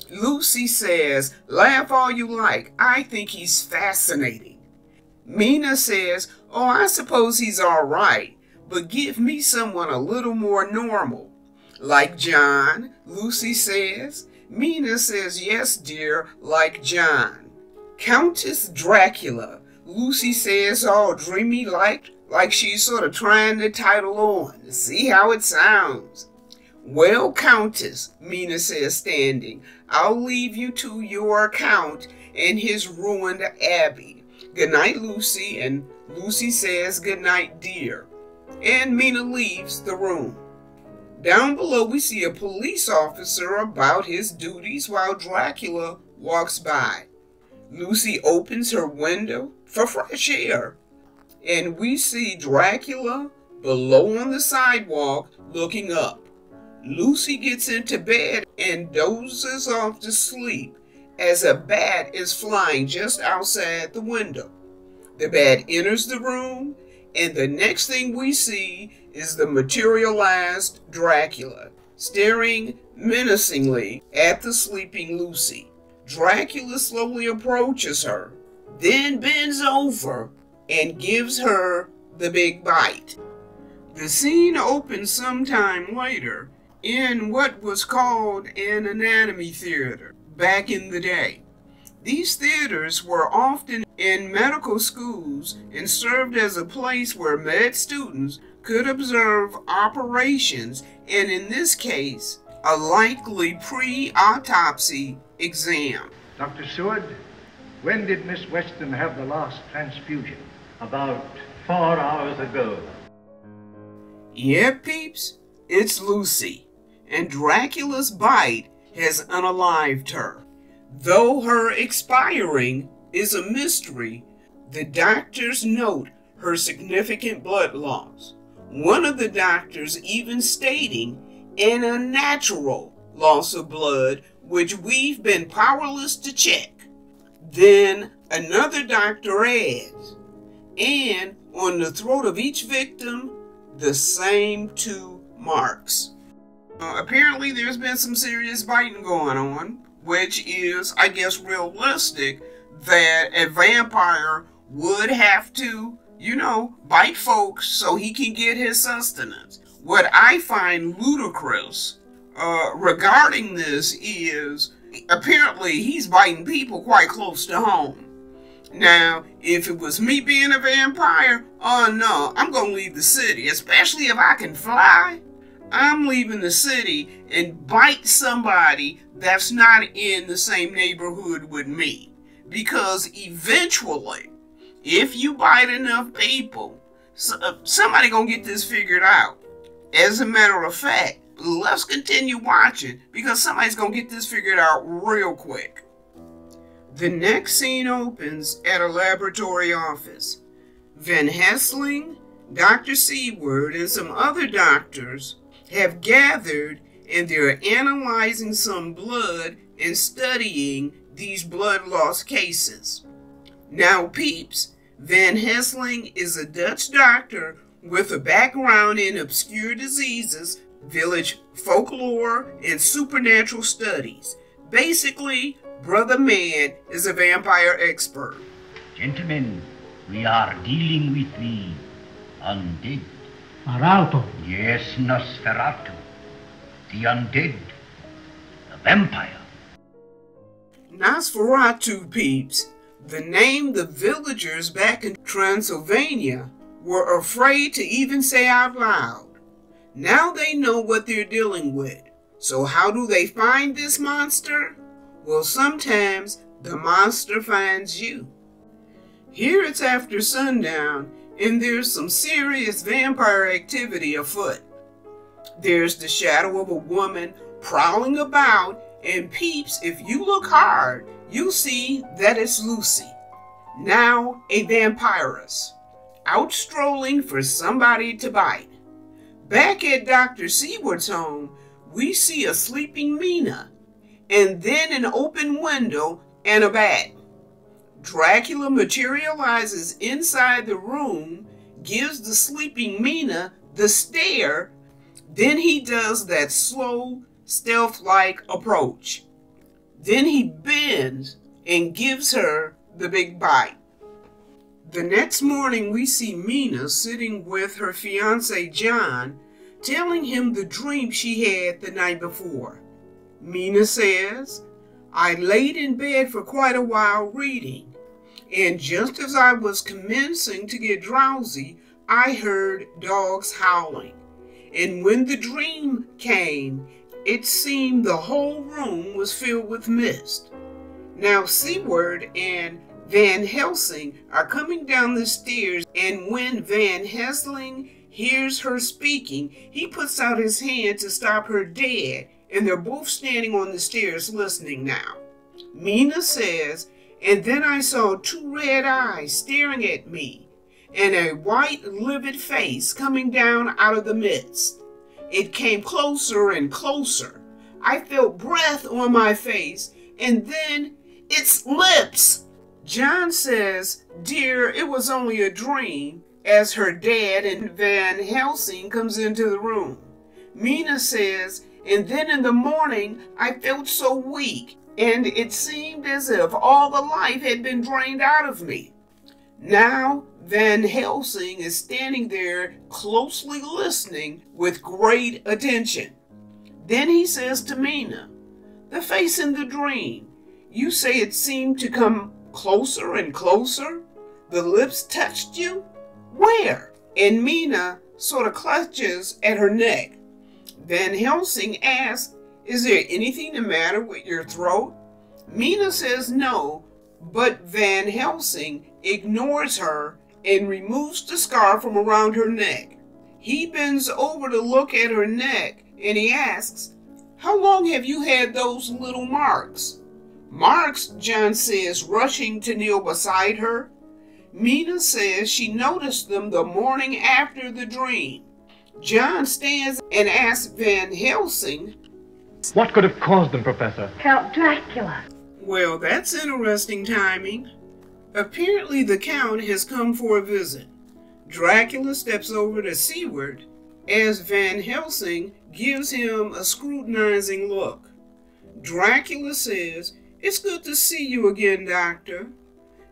Lucy says, laugh all you like, I think he's fascinating. Mina says, oh, I suppose he's all right, but give me someone a little more normal. Like John, Lucy says. Mina says, yes, dear, like John. Countess Dracula, Lucy says, all dreamy like she's sort of trying to title on to see how it sounds. Well, Countess, Mina says, standing, I'll leave you to your account and his ruined abbey. Good night, Lucy, and Lucy says, good night, dear. And Mina leaves the room. Down below, we see a police officer about his duties while Dracula walks by. Lucy opens her window for fresh air, and we see Dracula below on the sidewalk looking up. Lucy gets into bed and dozes off to sleep as a bat is flying just outside the window. The bat enters the room, and the next thing we see is the materialized Dracula, staring menacingly at the sleeping Lucy. Dracula slowly approaches her, then bends over and gives her the big bite. The scene opens sometime later in what was called an anatomy theater back in the day. These theaters were often in medical schools and served as a place where med students could observe operations, and in this case, a likely pre-autopsy exam. Dr. Seward, when did Miss Weston have the last transfusion? About 4 hours ago. Yeah, peeps, it's Lucy, and Dracula's bite has unalived her. Though her expiring is a mystery, the doctors note her significant blood loss. One of the doctors even stating an unnatural loss of blood, which we've been powerless to check. Then another doctor adds, and on the throat of each victim, the same 2 marks. Apparently there's been some serious biting going on, which is, I guess, realistic that a vampire would have to, bite folks so he can get his sustenance. What I find ludicrous regarding this is, apparently he's biting people quite close to home. Now, if it was me being a vampire, oh no, I'm gonna leave the city, especially if I can fly. I'm leaving the city and bite somebody that's not in the same neighborhood with me. Because eventually, if you bite enough people, somebody gonna get this figured out. As a matter of fact, let's continue watching because somebody's gonna get this figured out real quick. The next scene opens at a laboratory office. Van Helsing, Dr. Seward, and some other doctors have gathered, and they're analyzing some blood and studying these blood loss cases. Now, peeps, Van Helsing is a Dutch doctor with a background in obscure diseases, village folklore, and supernatural studies. Basically, Brother Man is a vampire expert. Gentlemen, we are dealing with the undead. Maralto. Yes, Nosferatu. The undead. The vampire. Nosferatu, peeps, the name the villagers back in Transylvania were afraid to even say out loud. Now they know what they're dealing with. So how do they find this monster? Well, sometimes the monster finds you. Here it's after sundown, and there's some serious vampire activity afoot. There's the shadow of a woman prowling about, and peeps, if you look hard, you'll see that it's Lucy, now a vampiress, out strolling for somebody to bite. Back at Dr. Seward's home, we see a sleeping Mina, and then an open window and a bat. Dracula materializes inside the room, gives the sleeping Mina the stare, then he does that slow, stealth-like approach. Then he bends and gives her the big bite. The next morning we see Mina sitting with her fiancé John, telling him the dream she had the night before. Mina says, "I laid in bed for quite a while reading, and just as I was commencing to get drowsy, I heard dogs howling. And when the dream came, it seemed the whole room was filled with mist." Now Seward and Van Helsing are coming down the stairs, and when Van Helsing hears her speaking, he puts out his hand to stop her dead, and they're both standing on the stairs listening now. Mina says, "And then I saw two red eyes staring at me, and a white, livid face coming down out of the midst. It came closer and closer. I felt breath on my face, and then its lips." John says, "Dear, it was only a dream," as her dad and Van Helsing comes into the room. Mina says, "And then in the morning, I felt so weak, and it seemed as if all the life had been drained out of me." Now, Van Helsing is standing there closely listening with great attention. Then he says to Mina, "The face in the dream, you say it seemed to come closer and closer? The lips touched you? Where?" And Mina sort of clutches at her neck. Van Helsing asks, "Is there anything the matter with your throat?" Mina says no, but Van Helsing ignores her and removes the scarf from around her neck. He bends over to look at her neck, and he asks, "How long have you had those little marks?" "Marks," John says, rushing to kneel beside her. Mina says she noticed them the morning after the dream. John stands and asks Van Helsing, What could have caused them, Professor? Count Dracula. "Well, that's interesting timing. Apparently the Count has come for a visit." Dracula steps over to Seward as Van Helsing gives him a scrutinizing look. Dracula says, "It's good to see you again, Doctor."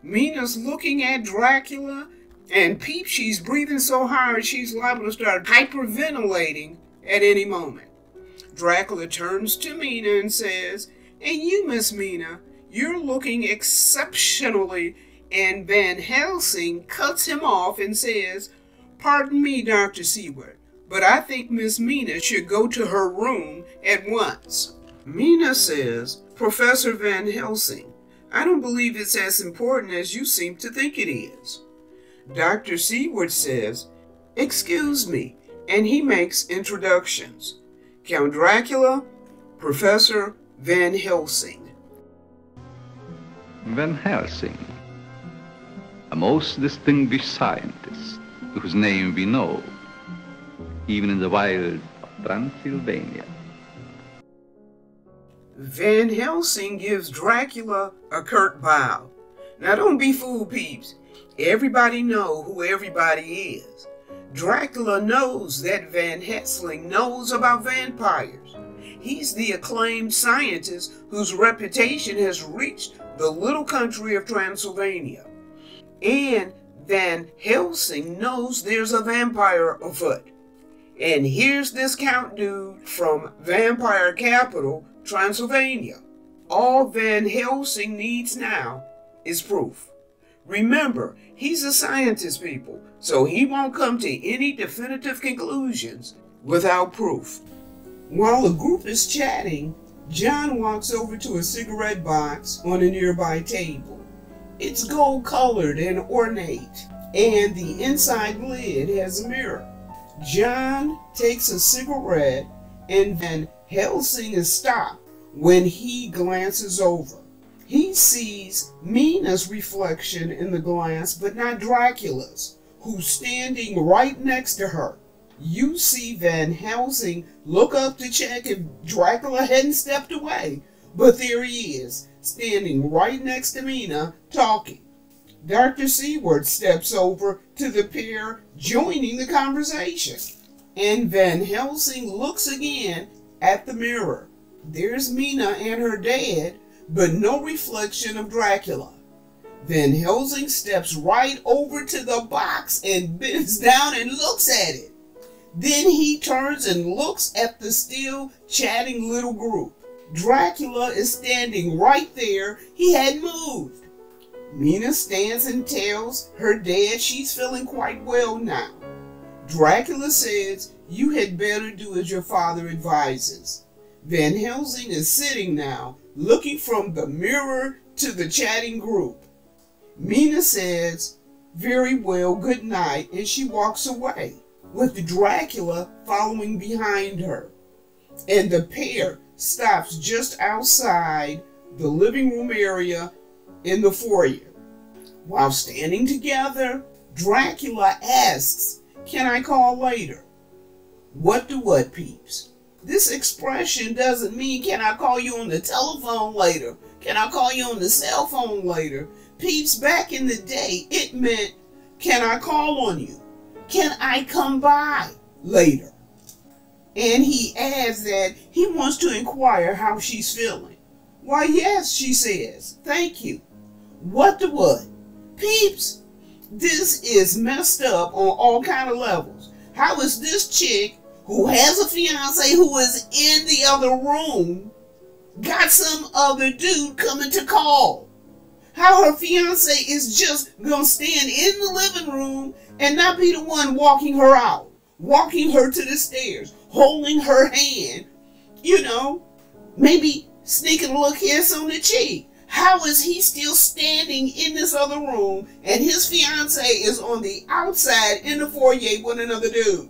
Mina's looking at Dracula, and peep, she's breathing so hard she's liable to start hyperventilating at any moment. Dracula turns to Mina and says, "And you, Miss Mina, you're looking exceptionally," and Van Helsing cuts him off and says, "Pardon me, Dr. Seward, but I think Miss Mina should go to her room at once." Mina says, "Professor Van Helsing, I don't believe it's as important as you seem to think it is." Dr. Seward says, "Excuse me," and he makes introductions. Count Dracula, Professor Van Helsing. Van Helsing, a most distinguished scientist whose name we know, even in the wild of Transylvania. Van Helsing gives Dracula a curt bow. Now don't be fooled, peeps. Everybody know who everybody is. Dracula knows that Van Helsing knows about vampires. He's the acclaimed scientist whose reputation has reached the little country of Transylvania. And Van Helsing knows there's a vampire afoot. And here's this Count dude from vampire capital, Transylvania. All Van Helsing needs now is proof. Remember, he's a scientist, people, so he won't come to any definitive conclusions without proof. While the group is chatting, John walks over to a cigarette box on a nearby table. It's gold-colored and ornate, and the inside lid has a mirror. John takes a cigarette, and Van Helsing is stopped when he glances over. He sees Mina's reflection in the glass, but not Dracula's, who's standing right next to her. You see Van Helsing look up to check if Dracula hadn't stepped away, but there he is, standing right next to Mina, talking. Dr. Seward steps over to the pair, joining the conversation. And Van Helsing looks again at the mirror. There's Mina and her dad, but no reflection of Dracula. Van Helsing steps right over to the box and bends down and looks at it. Then he turns and looks at the still chatting little group. Dracula is standing right there. He hadn't moved. Mina stands and tells her dad she's feeling quite well now. Dracula says, "You had better do as your father advises." Van Helsing is sitting now, looking from the mirror to the chatting group. Mina says, "Very well, good night," and she walks away, with Dracula following behind her. And the pair stops just outside the living room area in the foyer. While standing together, Dracula asks, "Can I call later?" What do what, peeps? This expression doesn't mean, "Can I call you on the telephone later? Can I call you on the cell phone later?" Peeps, back in the day, it meant, "Can I call on you? Can I come by later?" And he adds that he wants to inquire how she's feeling. "Why, yes," she says. "Thank you." What the what? Peeps, this is messed up on all kind of levels. How is this chick who has a fiance who is in the other room got some other dude coming to call? How her fiance is just gonna stand in the living room and not be the one walking her out, walking her to the stairs, holding her hand, you know, maybe sneaking a little kiss on the cheek. How is he still standing in this other room and his fiance is on the outside in the foyer with another dude?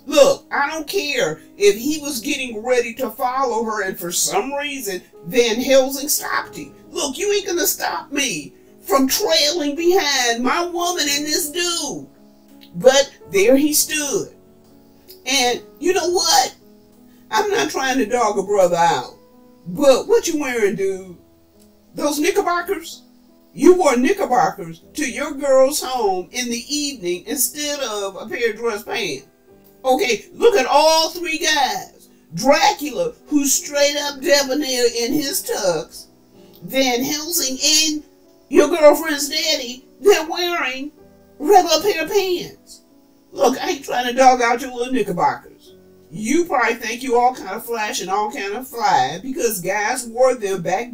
Look, I don't care if he was getting ready to follow her and for some reason Van Helsing stopped him. Look, you ain't gonna stop me from trailing behind my woman and this dude. But there he stood. And you know what? I'm not trying to dog a brother out, but what you wearing, dude? Those knickerbockers? You wore knickerbockers to your girl's home in the evening instead of a pair of dress pants. Okay, look at all three guys. Dracula, who's straight up debonair in his tux. Van Helsing and your girlfriend's daddy, they're wearing regular pair of pants. Look, I ain't trying to dog out your little knickerbockers. You probably think you all kind of flash and all kind of fly because guys wore them back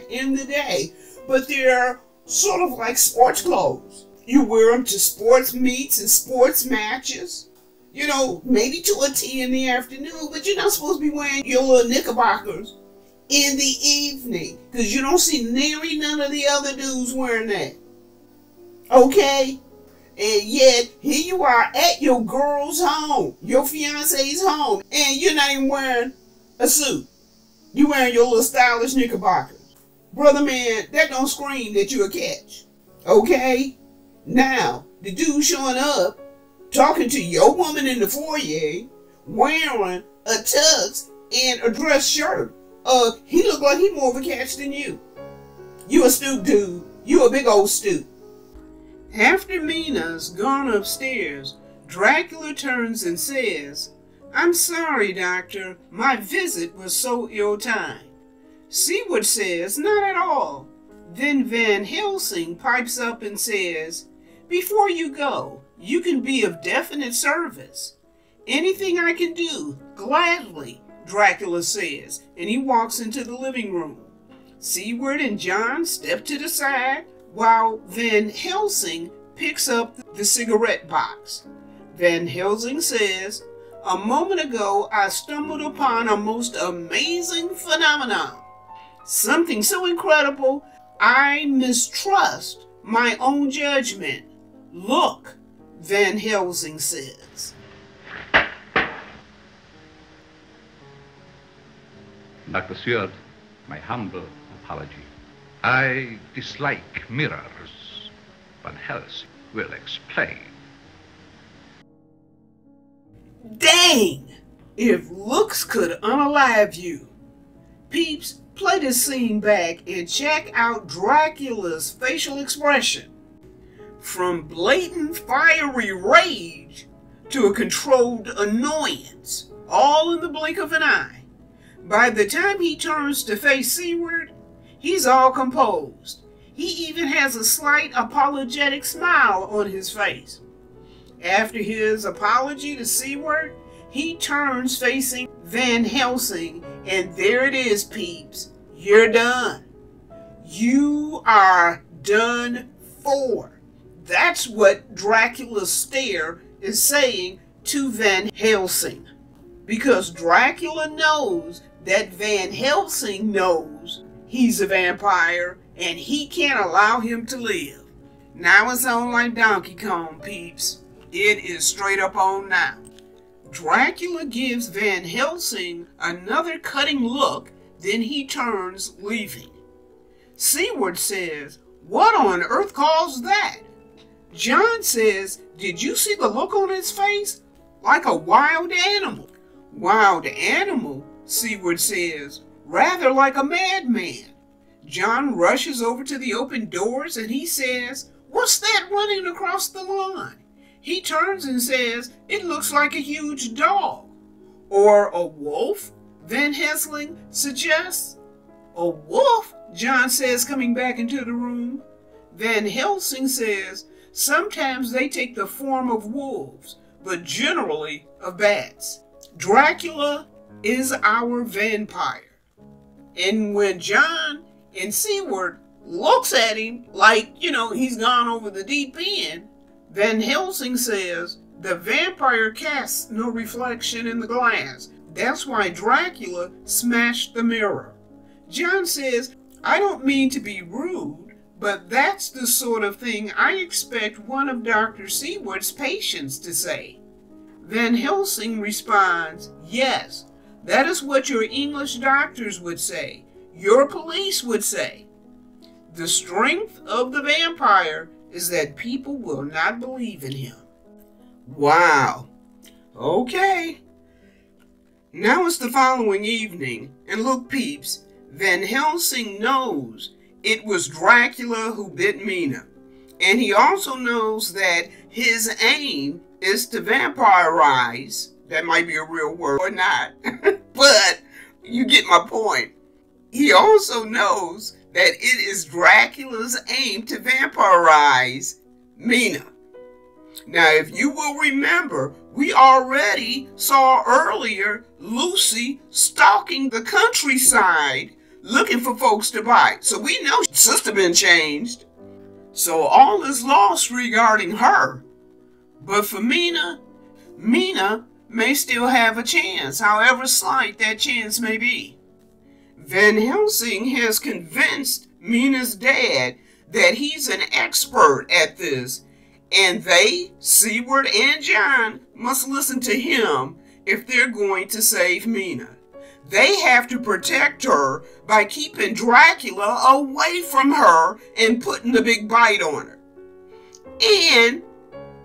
in the day. But they're sort of like sports clothes. You wear them to sports meets and sports matches. You know, maybe to a tea in the afternoon, but you're not supposed to be wearing your little knickerbockers in the evening because you don't see nary none of the other dudes wearing that. Okay? And yet, here you are at your girl's home, your fiance's home, and you're not even wearing a suit. You're wearing your little stylish knickerbockers. Brother man, that don't scream that you a catch. Okay? Now, the dude showing up, talking to your woman in the foyer, wearing a tux and a dress shirt. He look like he more of a catch than you. You a stoop dude. You a big old stoop. After Mina's gone upstairs, Dracula turns and says, "I'm sorry, Doctor. My visit was so ill-timed." Seward says, "Not at all." Then Van Helsing pipes up and says, "Before you go, you can be of definite service." "Anything I can do, gladly," Dracula says, and he walks into the living room. Seward and John step to the side while Van Helsing picks up the cigarette box. Van Helsing says, "A moment ago I stumbled upon a most amazing phenomenon. Something so incredible I mistrust my own judgment. Look," Van Helsing says. Dr. Seward, my humble apology. I dislike mirrors. Van Helsing will explain. Dang! If looks could unalive you. Peeps, play this scene back and check out Dracula's facial expression. From blatant fiery rage to a controlled annoyance, all in the blink of an eye. By the time he turns to face Seward, he's all composed. He even has a slight apologetic smile on his face. After his apology to Seward, he turns facing Van Helsing, and there it is, peeps. You're done. You are done for. That's what Dracula's stare is saying to Van Helsing. Because Dracula knows that Van Helsing knows he's a vampire and he can't allow him to live. Now it's on like Donkey Kong, peeps. It is straight up on now. Dracula gives Van Helsing another cutting look, then he turns, leaving. Seward says, "What on earth caused that?" John says, "Did you see the look on his face? Like a wild animal." "Wild animal?" Seward says, "Rather like a madman." John rushes over to the open doors and he says, "What's that running across the lawn?" He turns and says, "It looks like a huge dog." "Or a wolf?" Van Helsing suggests. "A wolf?" John says, coming back into the room. Van Helsing says, "Sometimes they take the form of wolves, but generally of bats. Dracula is our vampire." And when John and Seward looks at him like, he's gone over the deep end, Van Helsing says, "The vampire casts no reflection in the glass. That's why Dracula smashed the mirror." John says, "I don't mean to be rude, but that's the sort of thing I expect one of Dr. Seward's patients to say." Van Helsing responds, "Yes, that is what your English doctors would say, your police would say. The strength of the vampire is that people will not believe in him." Wow. Okay. Now it's the following evening, and look, peeps, Van Helsing knows it was Dracula who bit Mina, and he also knows that his aim is to vampirize. That might be a real word or not, but you get my point. He also knows that it is Dracula's aim to vampirize Mina. Now, if you will remember, we already saw earlier Lucy stalking the countryside looking for folks to buy. So we know sister been changed. So all is lost regarding her. But for Mina may still have a chance, however slight that chance may be. Van Helsing has convinced Mina's dad that he's an expert at this, and they, Seward and John, must listen to him if they're going to save Mina. they have to protect her by keeping Dracula away from her and putting the big bite on her. And,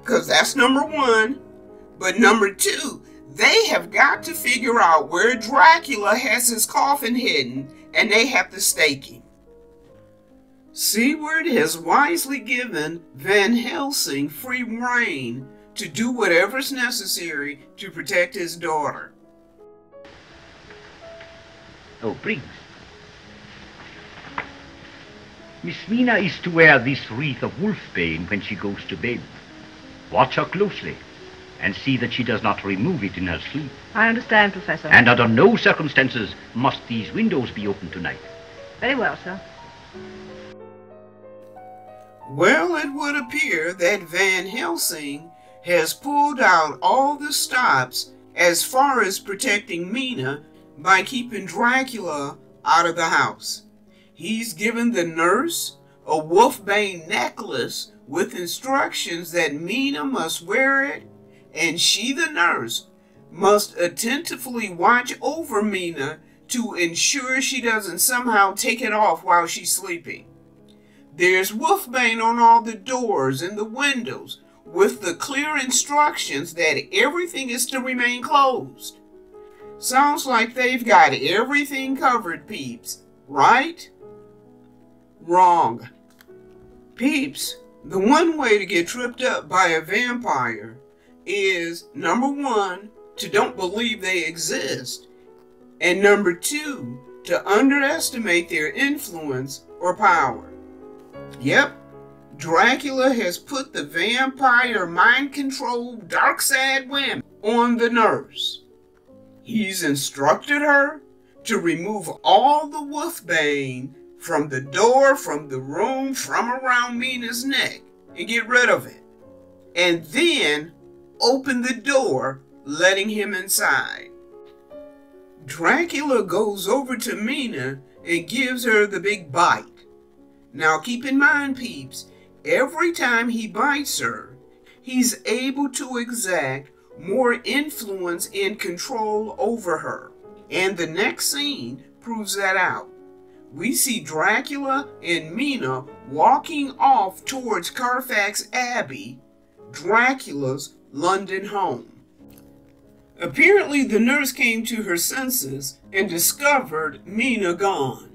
because that's number one, but number two, they have got to figure out where Dracula has his coffin hidden, and they have to stake him. Seward has wisely given Van Helsing free rein to do whatever's necessary to protect his daughter. Oh, Briggs. Miss Mina is to wear this wreath of wolfbane when she goes to bed. Watch her closely and see that she does not remove it in her sleep. I understand, Professor. And under no circumstances must these windows be opened tonight. Very well, sir. Well, it would appear that Van Helsing has pulled out all the stops as far as protecting Mina by keeping Dracula out of the house. He's given the nurse a wolfbane necklace with instructions that Mina must wear it, and she, the nurse, must attentively watch over Mina to ensure she doesn't somehow take it off while she's sleeping. There's wolfbane on all the doors and the windows with the clear instructions that everything is to remain closed. Sounds like they've got everything covered, peeps, right? Wrong. Peeps, the one way to get tripped up by a vampire is, number one, to don't believe they exist, and number two, to underestimate their influence or power. Yep, Dracula has put the vampire mind-controlled dark side whammy on the nurse. He's instructed her to remove all the wolfbane from the door, from the room, from around Mina's neck, and get rid of it. And then open the door, letting him inside. Dracula goes over to Mina and gives her the big bite. Now keep in mind, peeps, every time he bites her, he's able to exact more influence and control over her. And the next scene proves that out. We see Dracula and Mina walking off towards Carfax Abbey, Dracula's London home. Apparently, the nurse came to her senses and discovered Mina gone.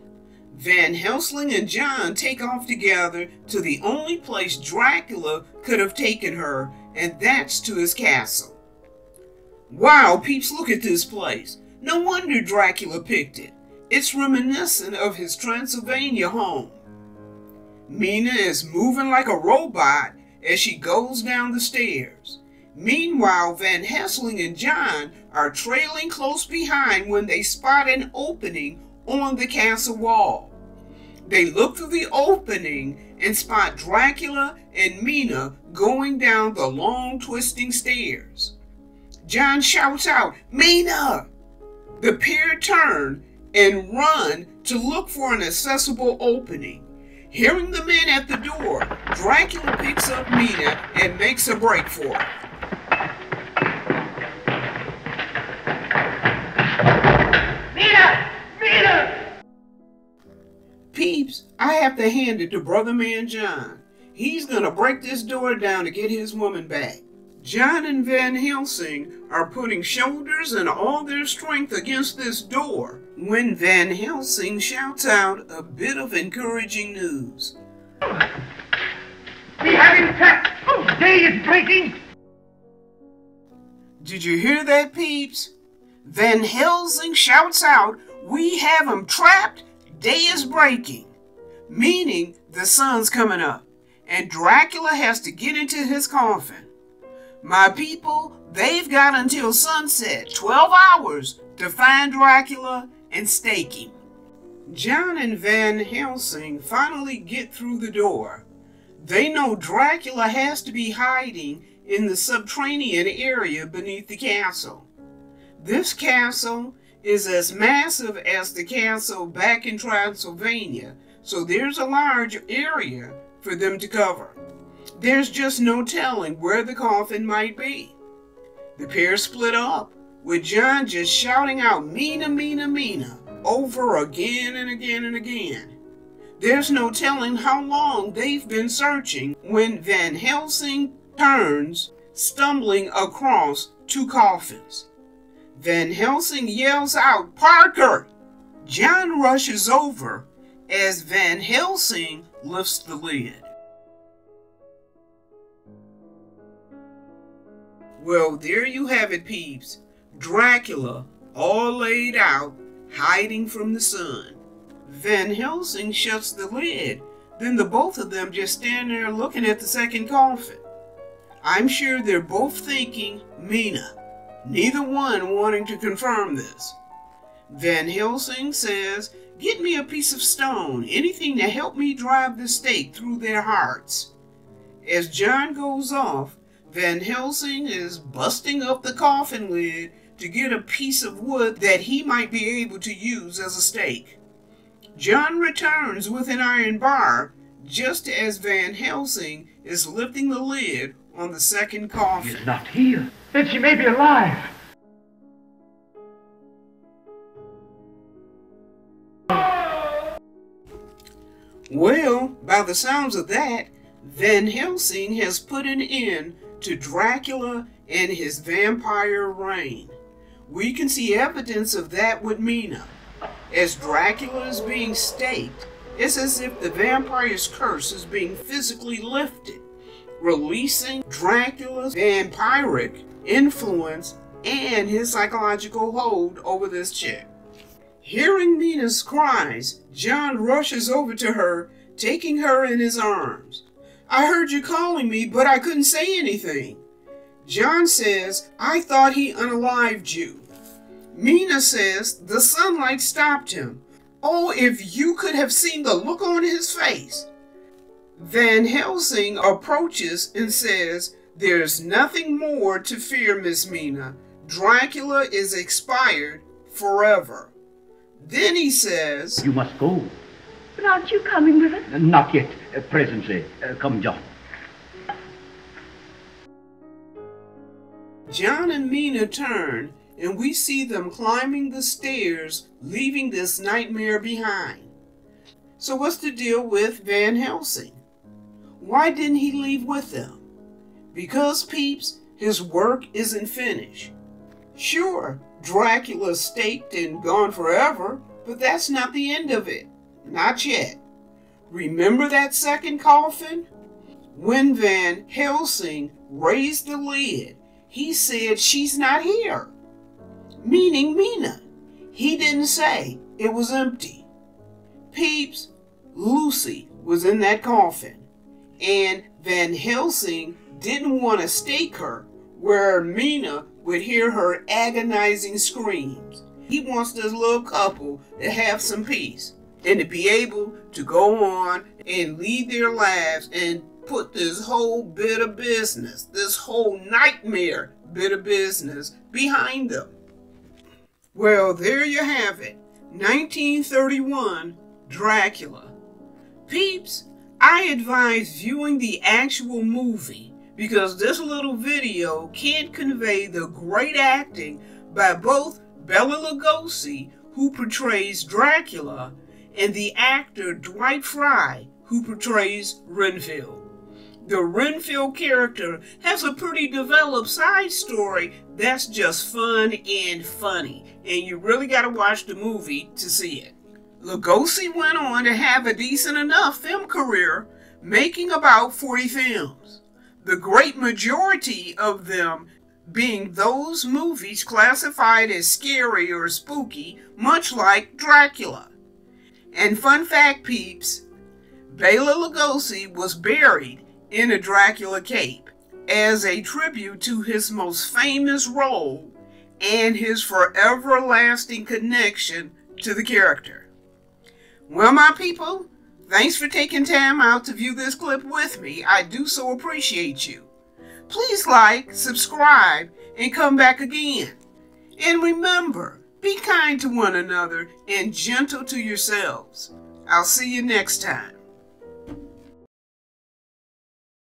Van Helsing and John take off together to the only place Dracula could have taken her, and that's to his castle. Wow, peeps, look at this place. No wonder Dracula picked it. It's reminiscent of his Transylvania home. Mina is moving like a robot as she goes down the stairs. Meanwhile, Van Helsing and John are trailing close behind when they spot an opening on the castle wall. They look through the opening and spot Dracula and Mina going down the long twisting stairs. John shouts out, "Mina!" The pair turn and run to look for an accessible opening. Hearing the men at the door, Dracula picks up Mina and makes a break for her. Mina! Mina! Peeps, I have to hand it to Brother Man John. He's gonna break this door down to get his woman back. John and Van Helsing are putting shoulders and all their strength against this door when Van Helsing shouts out a bit of encouraging news. We have him trapped! Day is breaking! Did you hear that, peeps? Van Helsing shouts out, "We have him trapped! Day is breaking!" Meaning the sun's coming up, and Dracula has to get into his coffin. My people, they've got until sunset, 12 hours, to find Dracula and stake him. John and Van Helsing finally get through the door. They know Dracula has to be hiding in the subterranean area beneath the castle. This castle is as massive as the castle back in Transylvania, so there's a large area for them to cover. There's just no telling where the coffin might be. The pair split up, with John just shouting out Mina, Mina, Mina over again and again and again. There's no telling how long they've been searching when Van Helsing turns, stumbling across two coffins. Van Helsing yells out, "Parker!" John rushes over as Van Helsing lifts the lid. Well, there you have it, peeps. Dracula, all laid out, hiding from the sun. Van Helsing shuts the lid. Then the both of them just stand there looking at the second coffin. I'm sure they're both thinking Mina, neither one wanting to confirm this. Van Helsing says, "Get me a piece of stone, anything to help me drive the stake through their hearts." As John goes off, Van Helsing is busting up the coffin lid to get a piece of wood that he might be able to use as a stake. John returns with an iron bar just as Van Helsing is lifting the lid on the second coffin. She's not here. Then she may be alive. Well, by the sounds of that, Van Helsing has put an end to Dracula and his vampire reign. We can see evidence of that with Mina. As Dracula is being staked, it's as if the vampire's curse is being physically lifted, releasing Dracula's vampiric influence and his psychological hold over this chick. Hearing Mina's cries, John rushes over to her, taking her in his arms. "I heard you calling me, but I couldn't say anything." John says, "I thought he unalived you." Mina says the sunlight stopped him. Oh, if you could have seen the look on his face. Van Helsing approaches and says, "There's nothing more to fear, Miss Mina. Dracula is expired forever." Then he says, You must go. But aren't you coming with us? Not yet. Presently. Come, John. John and Mina turn, and we see them climbing the stairs, leaving this nightmare behind. So what's the deal with Van Helsing? Why didn't he leave with them? Because, peeps, his work isn't finished. Sure, Dracula's staked and gone forever, but that's not the end of it. Not yet. Remember that second coffin? When Van Helsing raised the lid, he said she's not here, meaning Mina. He didn't say it was empty. Peeps, Lucy was in that coffin, and Van Helsing didn't want to stake her where Mina would hear her agonizing screams. He wants this little couple to have some peace and to be able to go on and lead their lives and put this whole bit of business, this whole nightmare bit of business behind them. Well, there you have it. 1931 Dracula. Peeps, I advise viewing the actual movie because this little video can't convey the great acting by both Bela Lugosi, who portrays Dracula, and the actor Dwight Frye, who portrays Renfield. The Renfield character has a pretty developed side story that's just fun and funny, and you really gotta watch the movie to see it. Lugosi went on to have a decent enough film career, making about 40 films. The great majority of them being those movies classified as scary or spooky, much like Dracula. And fun fact, peeps, Bela Lugosi was buried in a Dracula cape as a tribute to his most famous role and his forever lasting connection to the character. Well, my people, thanks for taking time out to view this clip with me. I do so appreciate you. Please like, subscribe, and come back again. And remember, be kind to one another and gentle to yourselves. I'll see you next time.